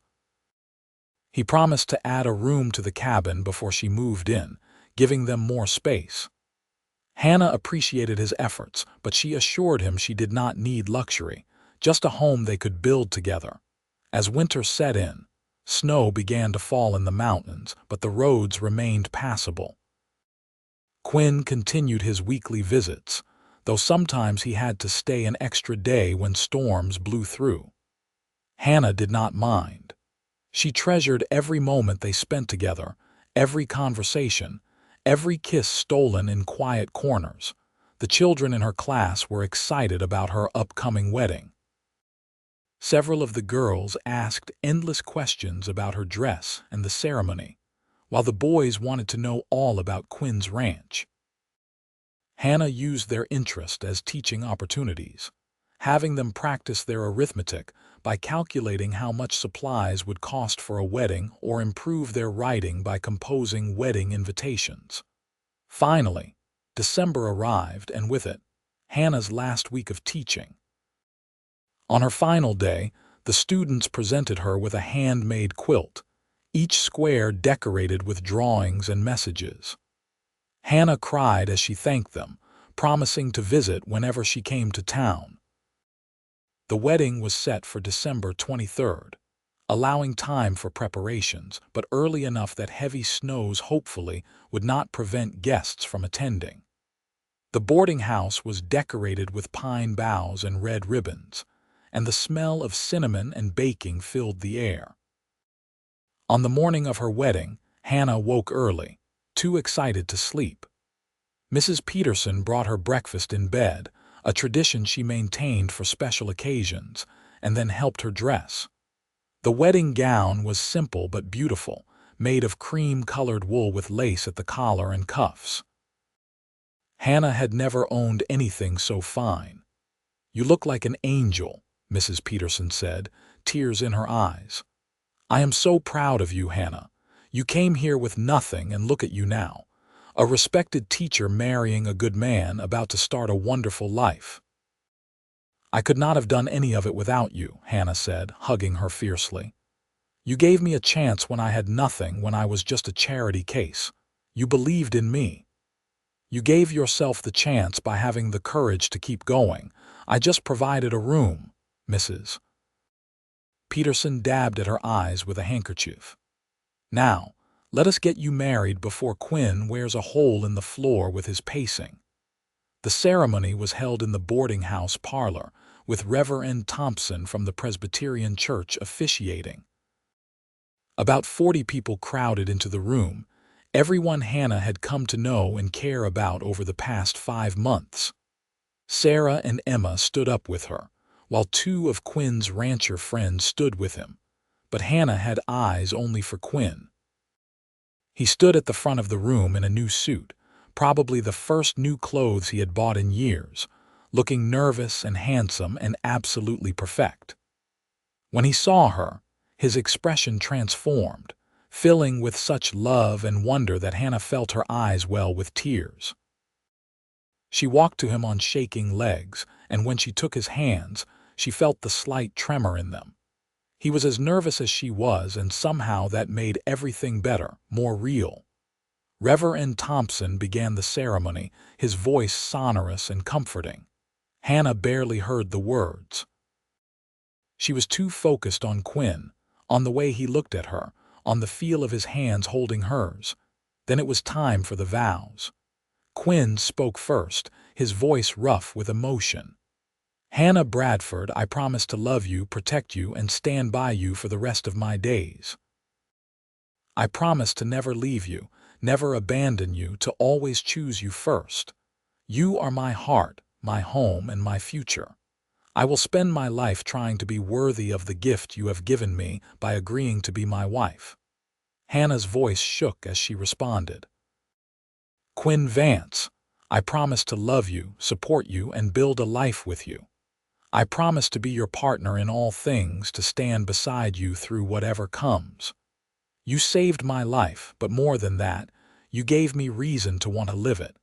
He promised to add a room to the cabin before she moved in, giving them more space. Hannah appreciated his efforts, but she assured him she did not need luxury, just a home they could build together. As winter set in, snow began to fall in the mountains, but the roads remained passable. Quinn continued his weekly visits, though sometimes he had to stay an extra day when storms blew through. Hannah did not mind. She treasured every moment they spent together, every conversation, every kiss stolen in quiet corners. The children in her class were excited about her upcoming wedding. Several of the girls asked endless questions about her dress and the ceremony, while the boys wanted to know all about Quinn's ranch. Hannah used their interest as teaching opportunities, having them practice their arithmetic by calculating how much supplies would cost for a wedding or improve their writing by composing wedding invitations. Finally, December arrived, and with it, Hannah's last week of teaching. On her final day, the students presented her with a handmade quilt, each square decorated with drawings and messages. Hannah cried as she thanked them, promising to visit whenever she came to town. The wedding was set for December 23rd, allowing time for preparations, but early enough that heavy snows hopefully would not prevent guests from attending. The boarding house was decorated with pine boughs and red ribbons, and the smell of cinnamon and baking filled the air. On the morning of her wedding, Hannah woke early, too excited to sleep. Mrs. Peterson brought her breakfast in bed, a tradition she maintained for special occasions, and then helped her dress. The wedding gown was simple but beautiful, made of cream-colored wool with lace at the collar and cuffs. Hannah had never owned anything so fine. "You look like an angel," Mrs. Peterson said, tears in her eyes. "I am so proud of you, Hannah. You came here with nothing and look at you now. A respected teacher marrying a good man, about to start a wonderful life." "I could not have done any of it without you," Hannah said, hugging her fiercely. "You gave me a chance when I had nothing, when I was just a charity case. You believed in me. You gave yourself the chance by having the courage to keep going. I just provided a room." Mrs. Peterson dabbed at her eyes with a handkerchief. "Now, let us get you married before Quinn wears a hole in the floor with his pacing." The ceremony was held in the boarding house parlor, with Reverend Thompson from the Presbyterian Church officiating. About 40 people crowded into the room, everyone Hannah had come to know and care about over the past 5 months. Sarah and Emma stood up with her, while 2 of Quinn's rancher friends stood with him, but Hannah had eyes only for Quinn. He stood at the front of the room in a new suit, probably the first new clothes he had bought in years, looking nervous and handsome and absolutely perfect. When he saw her, his expression transformed, filling with such love and wonder that Hannah felt her eyes well with tears. She walked to him on shaking legs, and when she took his hands, she felt the slight tremor in them. He was as nervous as she was, and somehow that made everything better, more real. Reverend Thompson began the ceremony, his voice sonorous and comforting. Hannah barely heard the words. She was too focused on Quinn, on the way he looked at her, on the feel of his hands holding hers. Then it was time for the vows. Quinn spoke first, his voice rough with emotion. "Hannah Bradford, I promise to love you, protect you, and stand by you for the rest of my days. I promise to never leave you, never abandon you, to always choose you first. You are my heart, my home, and my future. I will spend my life trying to be worthy of the gift you have given me by agreeing to be my wife." Hannah's voice shook as she responded. "Quinn Vance, I promise to love you, support you, and build a life with you. I promise to be your partner in all things, to stand beside you through whatever comes. You saved my life, but more than that, you gave me reason to want to live it.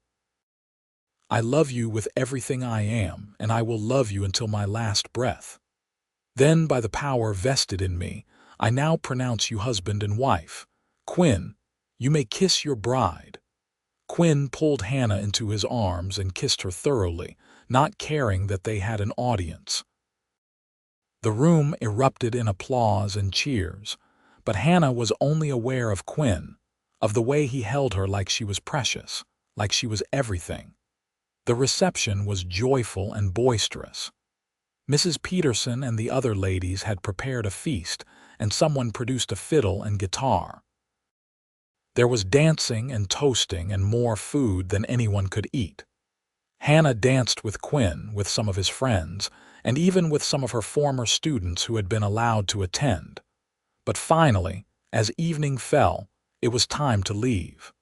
I love you with everything I am, and I will love you until my last breath. Then, by the power vested in me, I now pronounce you husband and wife. Quinn, you may kiss your bride." Quinn pulled Hannah into his arms and kissed her thoroughly, not caring that they had an audience. The room erupted in applause and cheers, but Hannah was only aware of Quinn, of the way he held her like she was precious, like she was everything. The reception was joyful and boisterous. Mrs. Peterson and the other ladies had prepared a feast, and someone produced a fiddle and guitar. There was dancing and toasting and more food than anyone could eat. Hannah danced with Quinn, with some of his friends, and even with some of her former students who had been allowed to attend. But finally, as evening fell, it was time to leave.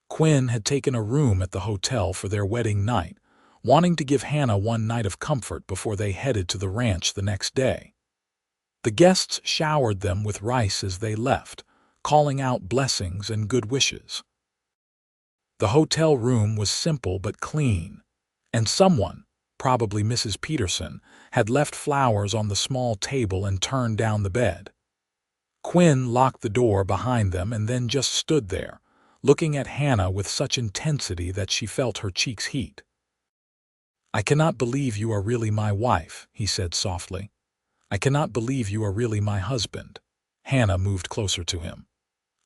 Quinn had taken a room at the hotel for their wedding night, wanting to give Hannah one night of comfort before they headed to the ranch the next day. The guests showered them with rice as they left, calling out blessings and good wishes. The hotel room was simple but clean, and someone, probably Mrs. Peterson, had left flowers on the small table and turned down the bed. Quinn locked the door behind them and then just stood there, looking at Hannah with such intensity that she felt her cheeks heat. "I cannot believe you are really my wife," he said softly. "I cannot believe you are really my husband." Hannah moved closer to him.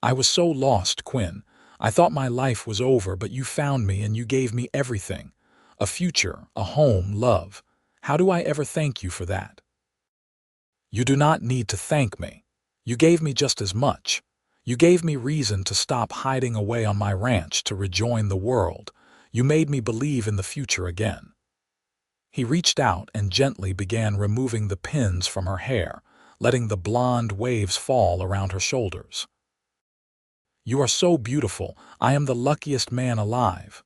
"I was so lost, Quinn. I thought my life was over, but you found me and you gave me everything. A future, a home, love. How do I ever thank you for that?" "You do not need to thank me. You gave me just as much. You gave me reason to stop hiding away on my ranch, to rejoin the world. You made me believe in the future again." He reached out and gently began removing the pins from her hair, letting the blonde waves fall around her shoulders. "You are so beautiful. I am the luckiest man alive."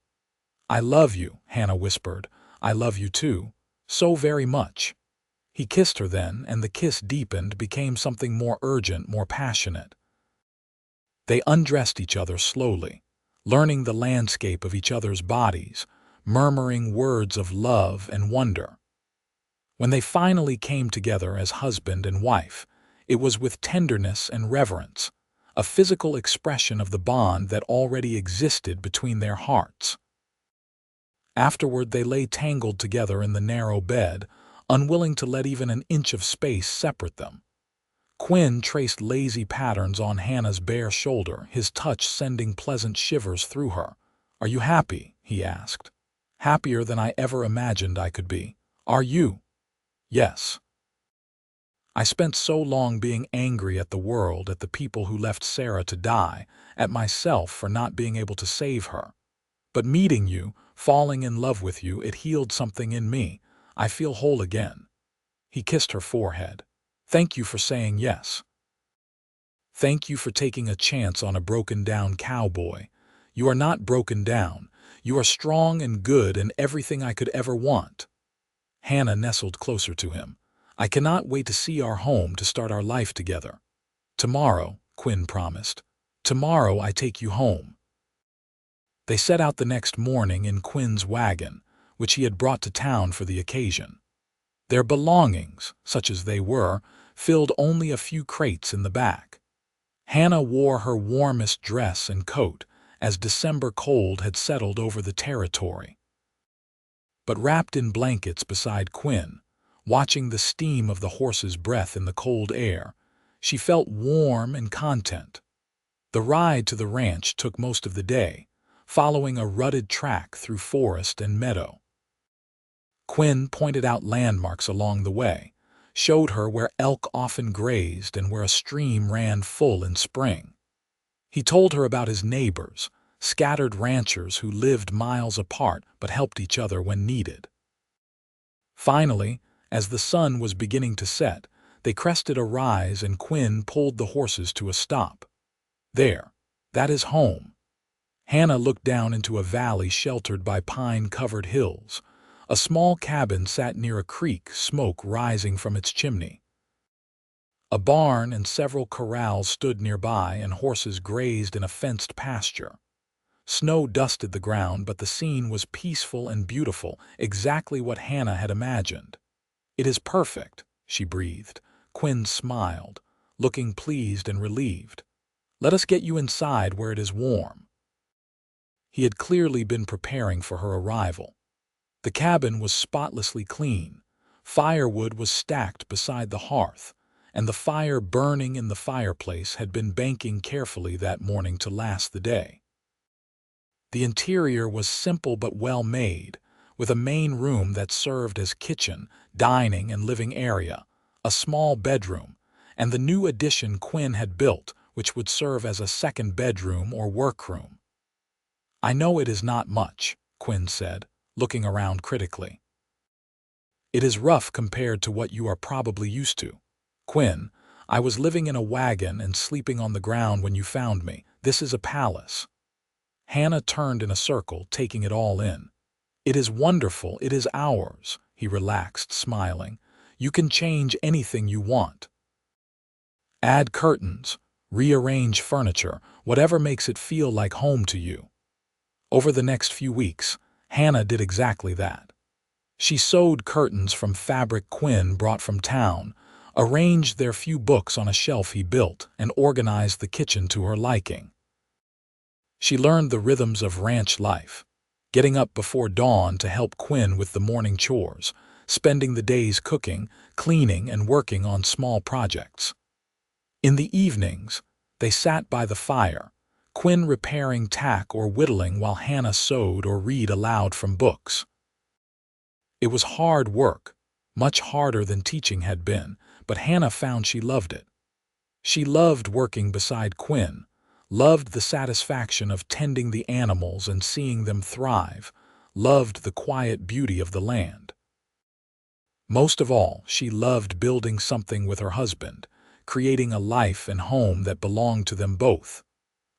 "I love you," Hannah whispered. "I love you too. So very much." He kissed her then, and the kiss deepened, became something more urgent, more passionate. They undressed each other slowly, learning the landscape of each other's bodies, murmuring words of love and wonder. When they finally came together as husband and wife, it was with tenderness and reverence, a physical expression of the bond that already existed between their hearts. Afterward, they lay tangled together in the narrow bed, unwilling to let even an inch of space separate them. Quinn traced lazy patterns on Hannah's bare shoulder, his touch sending pleasant shivers through her. "Are you happy?" he asked. "Happier than I ever imagined I could be. Are you?" "Yes. I spent so long being angry at the world, at the people who left Sarah to die, at myself for not being able to save her. But meeting you, falling in love with you, it healed something in me. I feel whole again." He kissed her forehead. "Thank you for saying yes. Thank you for taking a chance on a broken-down cowboy. You are not broken down. You are strong and good and everything I could ever want." Hannah nestled closer to him. "I cannot wait to see our home, to start our life together." "Tomorrow," Quinn promised. "Tomorrow I take you home." They set out the next morning in Quinn's wagon, which he had brought to town for the occasion. Their belongings, such as they were, filled only a few crates in the back. Hannah wore her warmest dress and coat, as December cold had settled over the territory. But wrapped in blankets beside Quinn, watching the steam of the horse's breath in the cold air, she felt warm and content. The ride to the ranch took most of the day, following a rutted track through forest and meadow. Quinn pointed out landmarks along the way, showed her where elk often grazed and where a stream ran full in spring. He told her about his neighbors, scattered ranchers who lived miles apart but helped each other when needed. Finally, as the sun was beginning to set, they crested a rise and Quinn pulled the horses to a stop. "There, that is home." Hannah looked down into a valley sheltered by pine-covered hills. A small cabin sat near a creek, smoke rising from its chimney. A barn and several corrals stood nearby, and horses grazed in a fenced pasture. Snow dusted the ground, but the scene was peaceful and beautiful, exactly what Hannah had imagined. "It is perfect," she breathed. Quinn smiled, looking pleased and relieved. "Let us get you inside where it is warm." He had clearly been preparing for her arrival. The cabin was spotlessly clean. Firewood was stacked beside the hearth, and the fire burning in the fireplace had been banking carefully that morning to last the day. The interior was simple but well made, with a main room that served as kitchen, dining, and living area, a small bedroom, and the new addition Quinn had built, which would serve as a second bedroom or workroom. "I know it is not much," Quinn said, looking around critically. "It is rough compared to what you are probably used to. Quinn, I was living in a wagon and sleeping on the ground when you found me. This is a palace." Hannah turned in a circle, taking it all in. "It is wonderful. It is ours," he relaxed, smiling. "You can change anything you want. Add curtains, rearrange furniture, whatever makes it feel like home to you." Over the next few weeks, Hannah did exactly that. She sewed curtains from fabric Quinn brought from town, arranged their few books on a shelf he built, and organized the kitchen to her liking. She learned the rhythms of ranch life, getting up before dawn to help Quinn with the morning chores, spending the days cooking, cleaning, and working on small projects. In the evenings, they sat by the fire, Quinn repairing tack or whittling while Hannah sewed or read aloud from books. It was hard work, much harder than teaching had been, but Hannah found she loved it. She loved working beside Quinn, loved the satisfaction of tending the animals and seeing them thrive, loved the quiet beauty of the land. Most of all, she loved building something with her husband, creating a life and home that belonged to them both.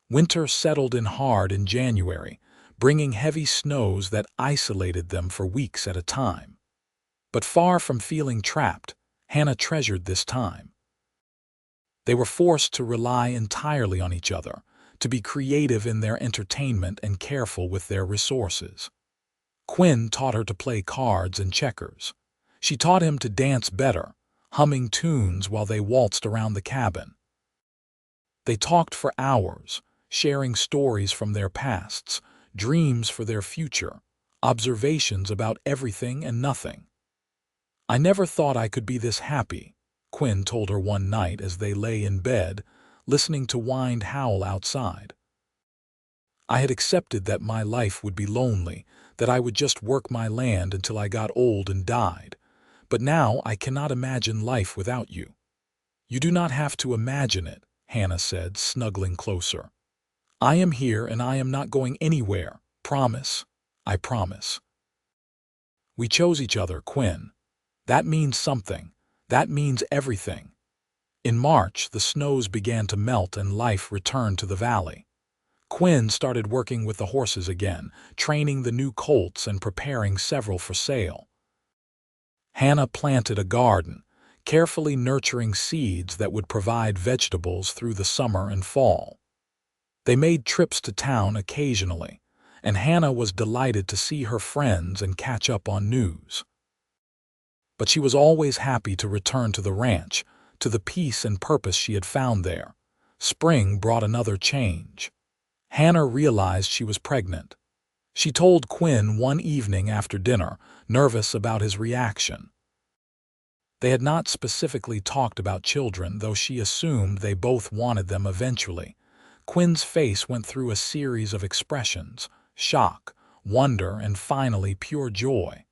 Winter settled in hard in January, bringing heavy snows that isolated them for weeks at a time. But far from feeling trapped, Hannah treasured this time. They were forced to rely entirely on each other, to be creative in their entertainment and careful with their resources. Quinn taught her to play cards and checkers. She taught him to dance better, humming tunes while they waltzed around the cabin. They talked for hours, sharing stories from their pasts, dreams for their future, observations about everything and nothing. "I never thought I could be this happy," Quinn told her one night as they lay in bed, listening to wind howl outside. "I had accepted that my life would be lonely, that I would just work my land until I got old and died. But now I cannot imagine life without you." "You do not have to imagine it," Hannah said, snuggling closer. "I am here and I am not going anywhere. Promise? I promise." "We chose each other, Quinn. That means something. That means everything." In March, the snows began to melt and life returned to the valley. Quinn started working with the horses again, training the new colts and preparing several for sale. Hannah planted a garden, carefully nurturing seeds that would provide vegetables through the summer and fall. They made trips to town occasionally, and Hannah was delighted to see her friends and catch up on news. But she was always happy to return to the ranch, to the peace and purpose she had found there. Spring brought another change. Hannah realized she was pregnant. She told Quinn one evening after dinner, nervous about his reaction. They had not specifically talked about children, though she assumed they both wanted them eventually. Quinn's face went through a series of expressions: shock, wonder, and finally pure joy.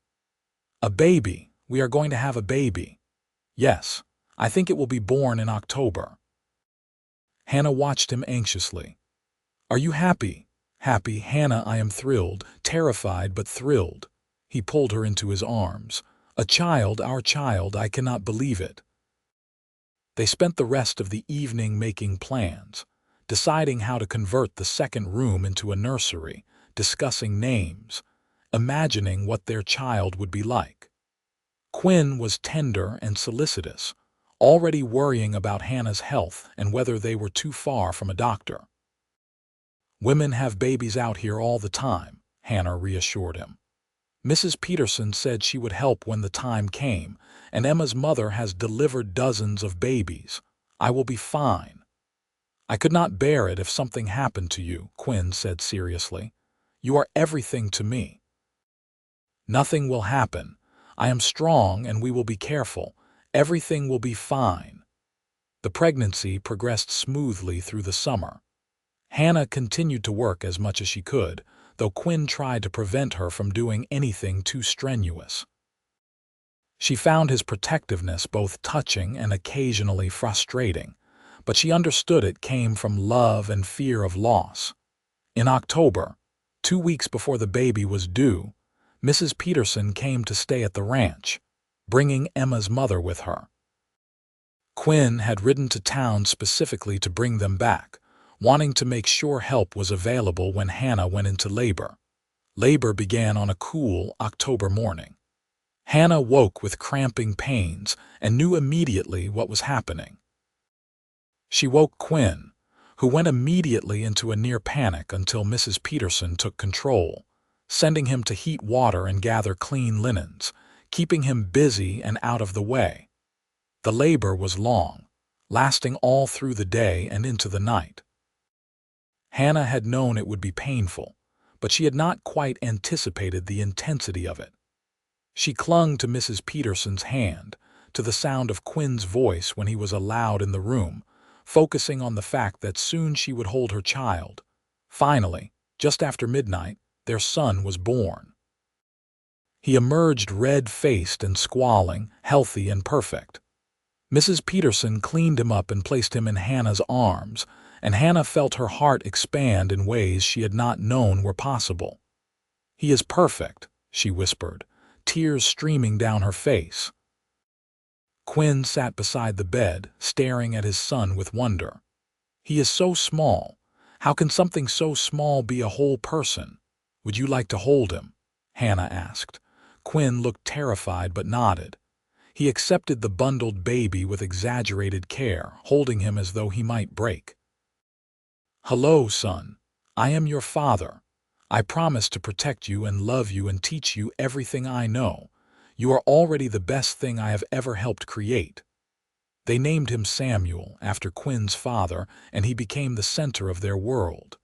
"A baby. We are going to have a baby. Yes, I think it will be born in October." Hannah watched him anxiously. "Are you happy?" "Happy, Hannah, I am thrilled, terrified but thrilled." He pulled her into his arms. "A child, our child, I cannot believe it." They spent the rest of the evening making plans, deciding how to convert the second room into a nursery, discussing names, imagining what their child would be like. Quinn was tender and solicitous, already worrying about Hannah's health and whether they were too far from a doctor. "Women have babies out here all the time," Hannah reassured him. "Mrs. Peterson said she would help when the time came, and Emma's mother has delivered dozens of babies. I will be fine." "I could not bear it if something happened to you," Quinn said seriously. "You are everything to me." "Nothing will happen. I am strong and we will be careful. Everything will be fine." The pregnancy progressed smoothly through the summer. Hannah continued to work as much as she could, though Quinn tried to prevent her from doing anything too strenuous. She found his protectiveness both touching and occasionally frustrating, but she understood it came from love and fear of loss. In October, 2 weeks before the baby was due, Mrs. Peterson came to stay at the ranch, bringing Emma's mother with her. Quinn had ridden to town specifically to bring them back, wanting to make sure help was available when Hannah went into labor. Labor began on a cool October morning. Hannah woke with cramping pains and knew immediately what was happening. She woke Quinn, who went immediately into a near panic until Mrs. Peterson took control, sending him to heat water and gather clean linens, keeping him busy and out of the way. The labor was long, lasting all through the day and into the night. Hannah had known it would be painful, but she had not quite anticipated the intensity of it. She clung to Mrs. Peterson's hand, to the sound of Quinn's voice when he was allowed in the room, focusing on the fact that soon she would hold her child. Finally, just after midnight, their son was born. He emerged red-faced and squalling, healthy and perfect. Mrs. Peterson cleaned him up and placed him in Hannah's arms, and Hannah felt her heart expand in ways she had not known were possible. "He is perfect," she whispered, tears streaming down her face. Quinn sat beside the bed, staring at his son with wonder. "He is so small. How can something so small be a whole person? Would you like to hold him?" Hannah asked. Quinn looked terrified but nodded. He accepted the bundled baby with exaggerated care, holding him as though he might break. "Hello, son. I am your father. I promise to protect you and love you and teach you everything I know. You are already the best thing I have ever helped create." They named him Samuel after Quinn's father, and he became the center of their world.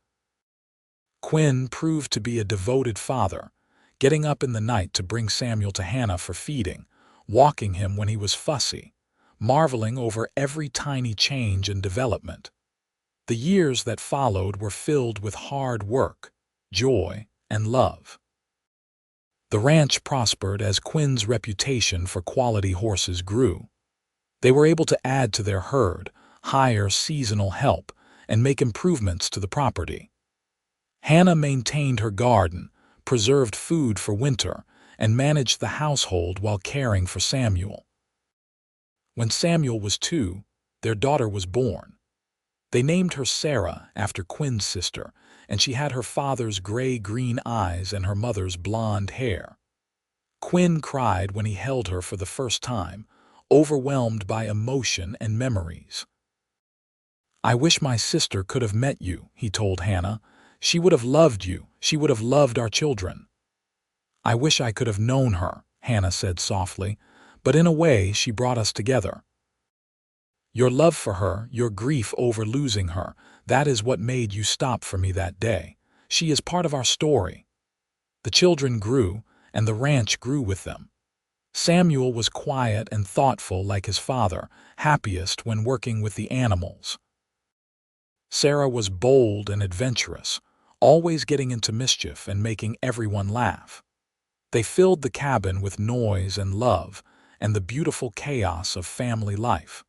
Quinn proved to be a devoted father, getting up in the night to bring Samuel to Hannah for feeding, walking him when he was fussy, marveling over every tiny change and development. The years that followed were filled with hard work, joy, and love. The ranch prospered as Quinn's reputation for quality horses grew. They were able to add to their herd, hire seasonal help, and make improvements to the property. Hannah maintained her garden, preserved food for winter, and managed the household while caring for Samuel. When Samuel was 2, their daughter was born. They named her Sarah after Quinn's sister, and she had her father's gray-green eyes and her mother's blonde hair. Quinn cried when he held her for the first time, overwhelmed by emotion and memories. "I wish my sister could have met you," he told Hannah. "She would have loved you. She would have loved our children." "I wish I could have known her," Hannah said softly, "but in a way she brought us together. Your love for her, your grief over losing her, that is what made you stop for me that day. She is part of our story." The children grew, and the ranch grew with them. Samuel was quiet and thoughtful like his father, happiest when working with the animals. Sarah was bold and adventurous, always getting into mischief and making everyone laugh. They filled the cabin with noise and love and the beautiful chaos of family life.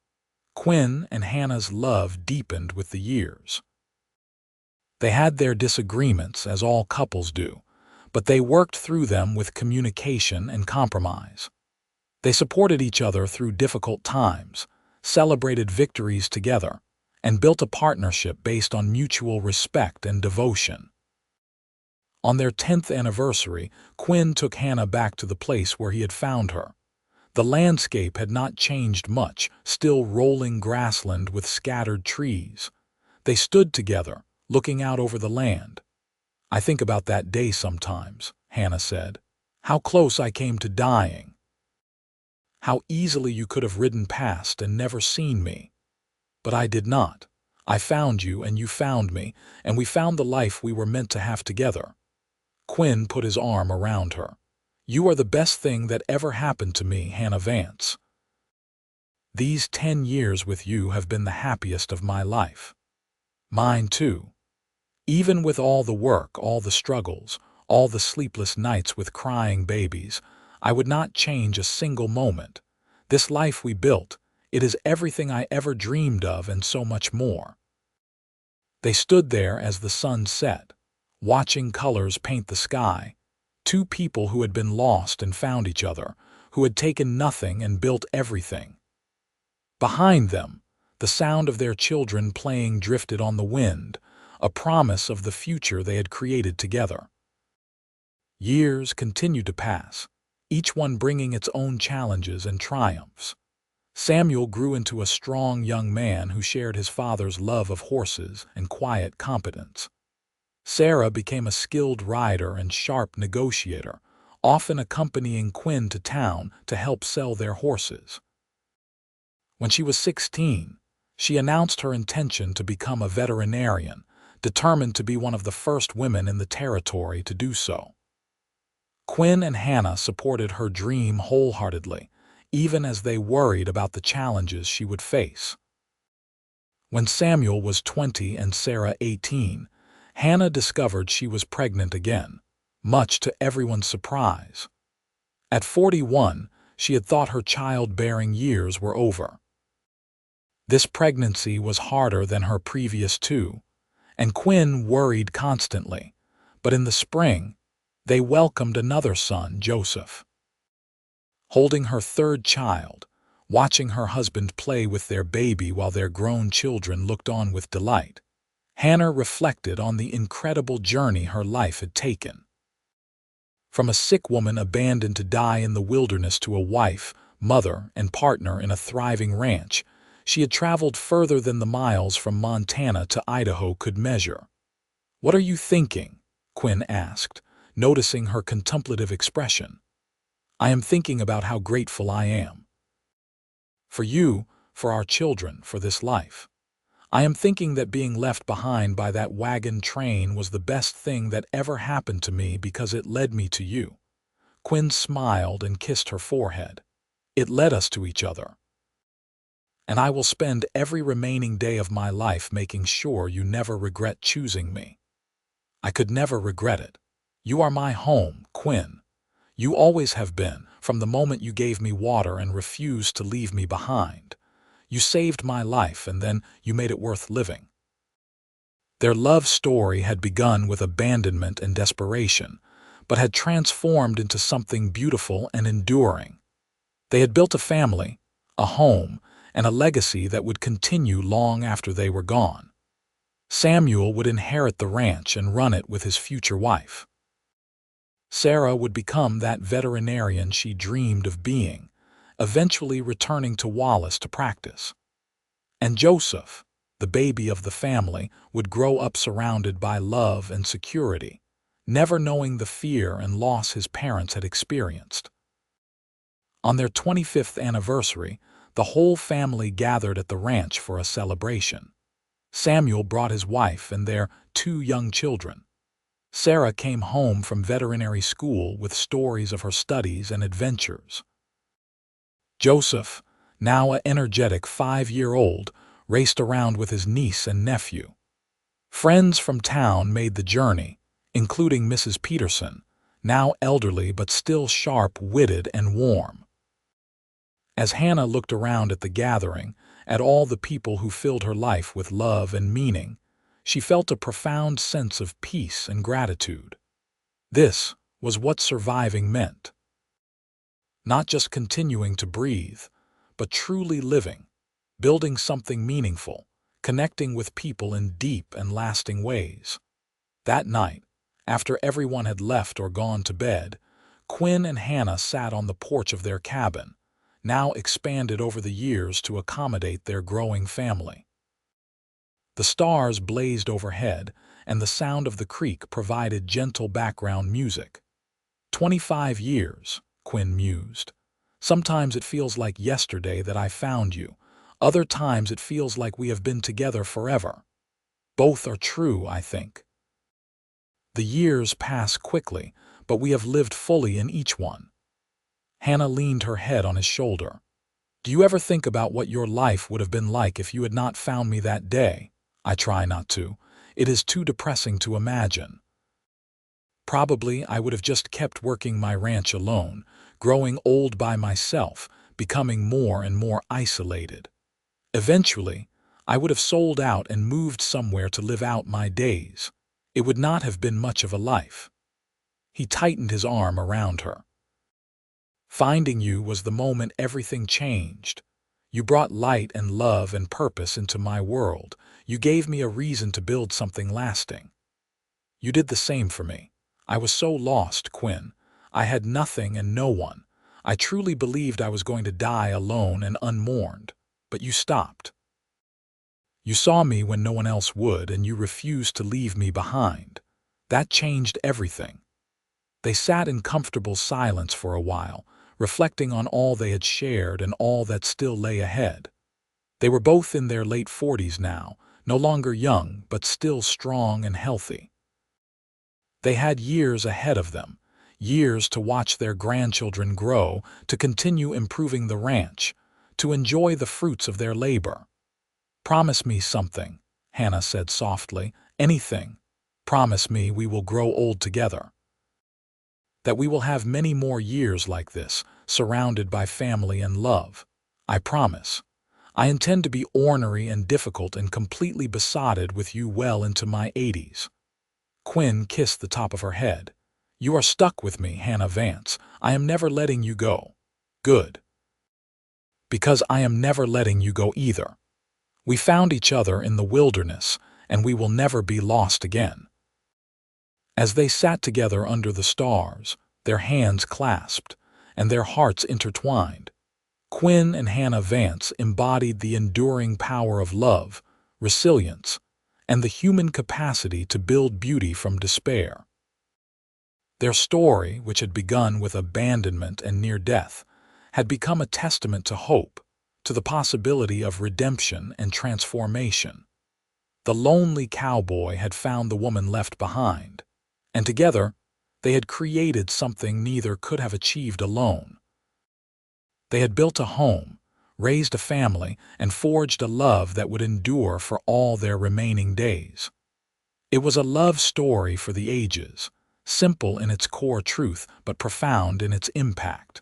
Quinn and Hannah's love deepened with the years. They had their disagreements, as all couples do, but they worked through them with communication and compromise. They supported each other through difficult times, celebrated victories together, and built a partnership based on mutual respect and devotion. On their 10th anniversary, Quinn took Hannah back to the place where he had found her. The landscape had not changed much, still rolling grassland with scattered trees. They stood together, looking out over the land. "I think about that day sometimes," Hannah said. "How close I came to dying. How easily you could have ridden past and never seen me. But I did not. I found you and you found me, and we found the life we were meant to have together." Quinn put his arm around her. "You are the best thing that ever happened to me, Hannah Vance. These 10 years with you have been the happiest of my life." "Mine too. Even with all the work, all the struggles, all the sleepless nights with crying babies, I would not change a single moment. This life we built, it is everything I ever dreamed of and so much more." They stood there as the sun set, watching colors paint the sky. Two people who had been lost and found each other, who had taken nothing and built everything. Behind them, the sound of their children playing drifted on the wind, a promise of the future they had created together. Years continued to pass, each one bringing its own challenges and triumphs. Samuel grew into a strong young man who shared his father's love of horses and quiet competence. Sarah became a skilled rider and sharp negotiator, often accompanying Quinn to town to help sell their horses. When she was 16, she announced her intention to become a veterinarian, determined to be one of the first women in the territory to do so. Quinn and Hannah supported her dream wholeheartedly, even as they worried about the challenges she would face. When Samuel was 20 and Sarah 18, Hannah discovered she was pregnant again, much to everyone's surprise. At 41, she had thought her childbearing years were over. This pregnancy was harder than her previous 2, and Quinn worried constantly, but in the spring, they welcomed another son, Joseph. Holding her 3rd child, watching her husband play with their baby while their grown children looked on with delight. Hannah reflected on the incredible journey her life had taken. From a sick woman abandoned to die in the wilderness to a wife, mother, and partner in a thriving ranch, she had traveled further than the miles from Montana to Idaho could measure. "What are you thinking?" Quinn asked, noticing her contemplative expression. "I am thinking about how grateful I am. For you, for our children, for this life. I am thinking that being left behind by that wagon train was the best thing that ever happened to me because it led me to you." Quinn smiled and kissed her forehead. "It led us to each other. And I will spend every remaining day of my life making sure you never regret choosing me." "I could never regret it. You are my home, Quinn. You always have been, from the moment you gave me water and refused to leave me behind. You saved my life, and then you made it worth living." Their love story had begun with abandonment and desperation, but had transformed into something beautiful and enduring. They had built a family, a home, and a legacy that would continue long after they were gone. Samuel would inherit the ranch and run it with his future wife. Sarah would become that veterinarian she dreamed of being, eventually returning to Wallace to practice. And Joseph, the baby of the family, would grow up surrounded by love and security, never knowing the fear and loss his parents had experienced. On their 25th anniversary, the whole family gathered at the ranch for a celebration. Samuel brought his wife and their 2 young children. Sarah came home from veterinary school with stories of her studies and adventures. Joseph, now an energetic 5-year-old, raced around with his niece and nephew. Friends from town made the journey, including Mrs. Peterson, now elderly but still sharp-witted and warm. As Hannah looked around at the gathering, at all the people who filled her life with love and meaning, she felt a profound sense of peace and gratitude. This was what surviving meant. Not just continuing to breathe, but truly living, building something meaningful, connecting with people in deep and lasting ways. That night, after everyone had left or gone to bed, Quinn and Hannah sat on the porch of their cabin, now expanded over the years to accommodate their growing family. The stars blazed overhead, and the sound of the creek provided gentle background music. 25 years, Quinn mused. Sometimes it feels like yesterday that I found you. Other times it feels like we have been together forever. Both are true, I think. The years pass quickly, but we have lived fully in each one. Hannah leaned her head on his shoulder. "Do you ever think about what your life would have been like if you had not found me that day?" "I try not to. It is too depressing to imagine. Probably I would have just kept working my ranch alone, growing old by myself, becoming more and more isolated. Eventually, I would have sold out and moved somewhere to live out my days. It would not have been much of a life." He tightened his arm around her. "Finding you was the moment everything changed. You brought light and love and purpose into my world. You gave me a reason to build something lasting. You did the same for me. I was so lost, Quinn. I had nothing and no one. I truly believed I was going to die alone and unmourned. But you stopped. You saw me when no one else would, and you refused to leave me behind. That changed everything." They sat in comfortable silence for a while, reflecting on all they had shared and all that still lay ahead. They were both in their late 40s now, no longer young, but still strong and healthy. They had years ahead of them, years to watch their grandchildren grow, to continue improving the ranch, to enjoy the fruits of their labor. "Promise me something," Hannah said softly. "Anything. Promise me we will grow old together. That we will have many more years like this, surrounded by family and love. I promise. I intend to be ornery and difficult and completely besotted with you well into my 80s. Quinn kissed the top of her head. "You are stuck with me, Hannah Vance. I am never letting you go." "Good. because I am never letting you go either. We found each other in the wilderness, and we will never be lost again." As they sat together under the stars, their hands clasped, and their hearts intertwined, Quinn and Hannah Vance embodied the enduring power of love, resilience, and the human capacity to build beauty from despair. Their story, which had begun with abandonment and near death, had become a testament to hope, to the possibility of redemption and transformation. The lonely cowboy had found the woman left behind, and together they had created something neither could have achieved alone. They had built a home, raised a family, and forged a love that would endure for all their remaining days. It was a love story for the ages, simple in its core truth but profound in its impact.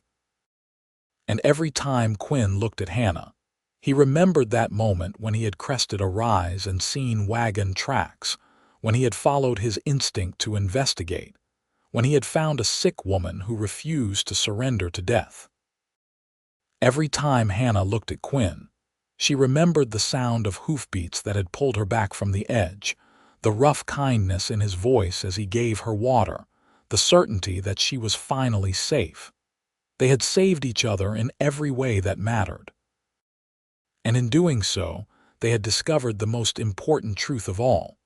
And every time Quinn looked at Hannah, he remembered that moment when he had crested a rise and seen wagon tracks, when he had followed his instinct to investigate, when he had found a sick woman who refused to surrender to death. Every time Hannah looked at Quinn, she remembered the sound of hoofbeats that had pulled her back from the edge, the rough kindness in his voice as he gave her water, the certainty that she was finally safe. They had saved each other in every way that mattered. And in doing so, they had discovered the most important truth of all.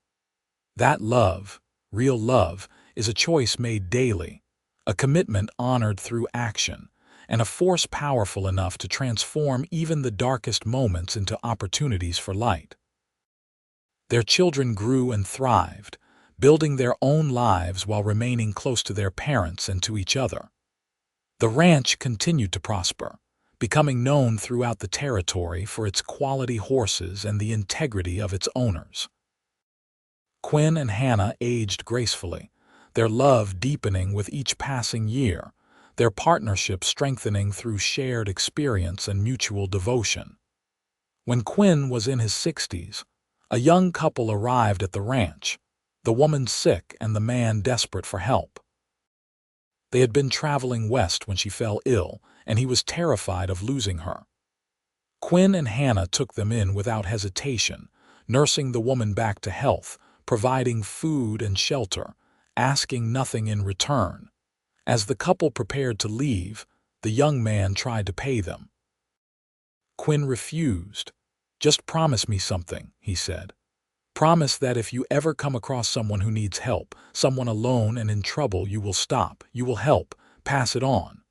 That love, real love, is a choice made daily, a commitment honored through action, and a force powerful enough to transform even the darkest moments into opportunities for light. Their children grew and thrived, building their own lives while remaining close to their parents and to each other. The ranch continued to prosper, becoming known throughout the territory for its quality horses and the integrity of its owners. Quinn and Hannah aged gracefully, their love deepening with each passing year, their partnership strengthening through shared experience and mutual devotion. When Quinn was in his 60s, a young couple arrived at the ranch, the woman sick and the man desperate for help. They had been traveling west when she fell ill, and he was terrified of losing her. Quinn and Hannah took them in without hesitation, nursing the woman back to health, providing food and shelter, asking nothing in return. As the couple prepared to leave, the young man tried to pay them. Quinn refused. "Just promise me something," he said. "Promise that if you ever come across someone who needs help, someone alone and in trouble, you will stop, you will help, pass it on."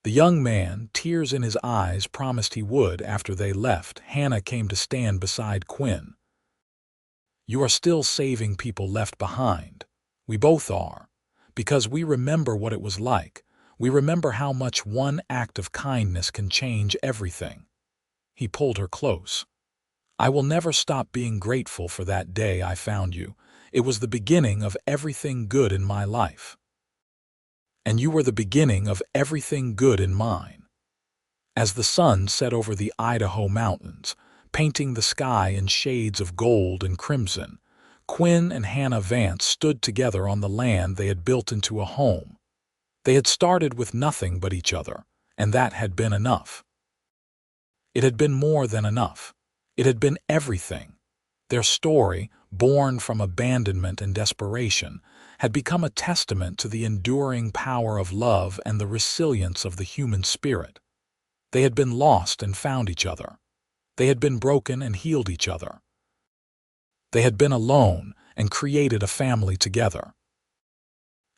The young man, tears in his eyes, promised he would. After they left, Hannah came to stand beside Quinn. "You are still saving people left behind. We both are. Because we remember what it was like. We remember how much one act of kindness can change everything." He pulled her close. "I will never stop being grateful for that day I found you. It was the beginning of everything good in my life. And you were the beginning of everything good in mine." As the sun set over the Idaho mountains, painting the sky in shades of gold and crimson, Quinn and Hannah Vance stood together on the land they had built into a home. They had started with nothing but each other, and that had been enough. It had been more than enough. It had been everything. Their story, born from abandonment and desperation, had become a testament to the enduring power of love and the resilience of the human spirit. They had been lost and found each other. They had been broken and healed each other. They had been alone and created a family together.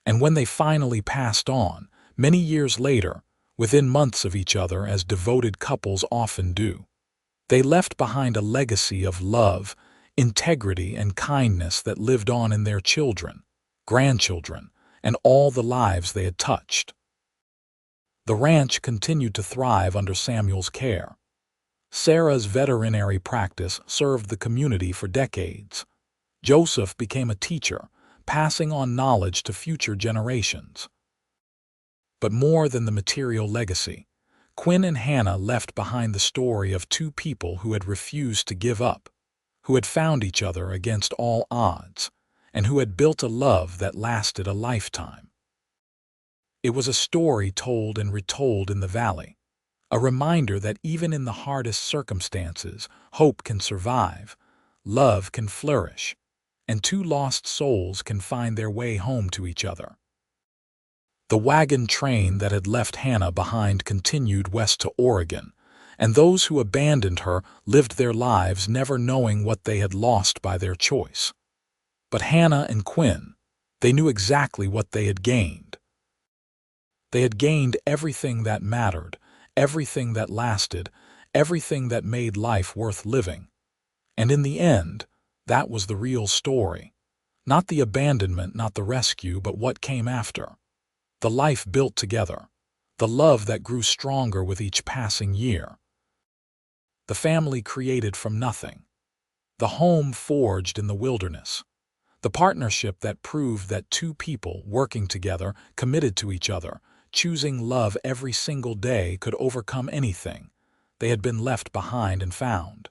And when they finally passed on, many years later, within months of each other as devoted couples often do, they left behind a legacy of love, integrity, and kindness that lived on in their children, grandchildren, and all the lives they had touched. The ranch continued to thrive under Samuel's care. Sarah's veterinary practice served the community for decades. Joseph became a teacher, passing on knowledge to future generations. But more than the material legacy, Quinn and Hannah left behind the story of two people who had refused to give up, who had found each other against all odds, and who had built a love that lasted a lifetime. It was a story told and retold in the valley, A reminder that even in the hardest circumstances, hope can survive, love can flourish, and two lost souls can find their way home to each other. The wagon train that had left Hannah behind continued west to Oregon, and those who abandoned her lived their lives never knowing what they had lost by their choice. But Hannah and Quinn, they knew exactly what they had gained. They had gained everything that mattered, everything that lasted, everything that made life worth living. And in the end, that was the real story. Not the abandonment, not the rescue, but what came after. The life built together. The love that grew stronger with each passing year. The family created from nothing. The home forged in the wilderness. The partnership that proved that two people working together, committed to each other, choosing love every single day could overcome anything. They had been left behind and found.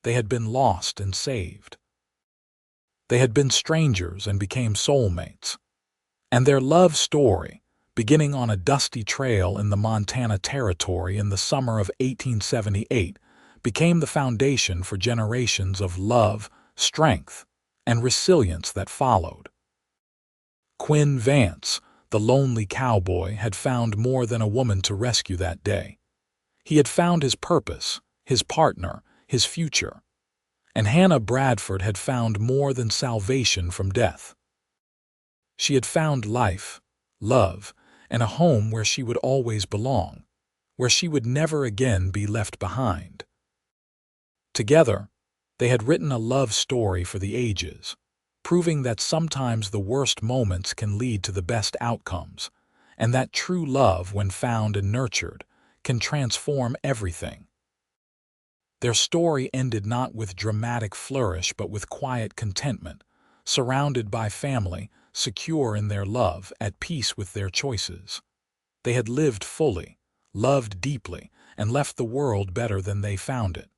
They had been lost and saved. They had been strangers and became soulmates. And their love story, beginning on a dusty trail in the Montana Territory in the summer of 1878, became the foundation for generations of love, strength, and resilience that followed. Quinn Vance, the lonely cowboy, had found more than a woman to rescue that day. He had found his purpose, his partner, his future. And Hannah Bradford had found more than salvation from death. She had found life, love, and a home where she would always belong, where she would never again be left behind. Together, they had written a love story for the ages, proving that sometimes the worst moments can lead to the best outcomes, and that true love, when found and nurtured, can transform everything. Their story ended not with dramatic flourish but with quiet contentment, surrounded by family, secure in their love, at peace with their choices. They had lived fully, loved deeply, and left the world better than they found it.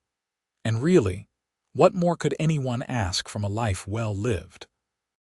And really, what more could anyone ask from a life well lived?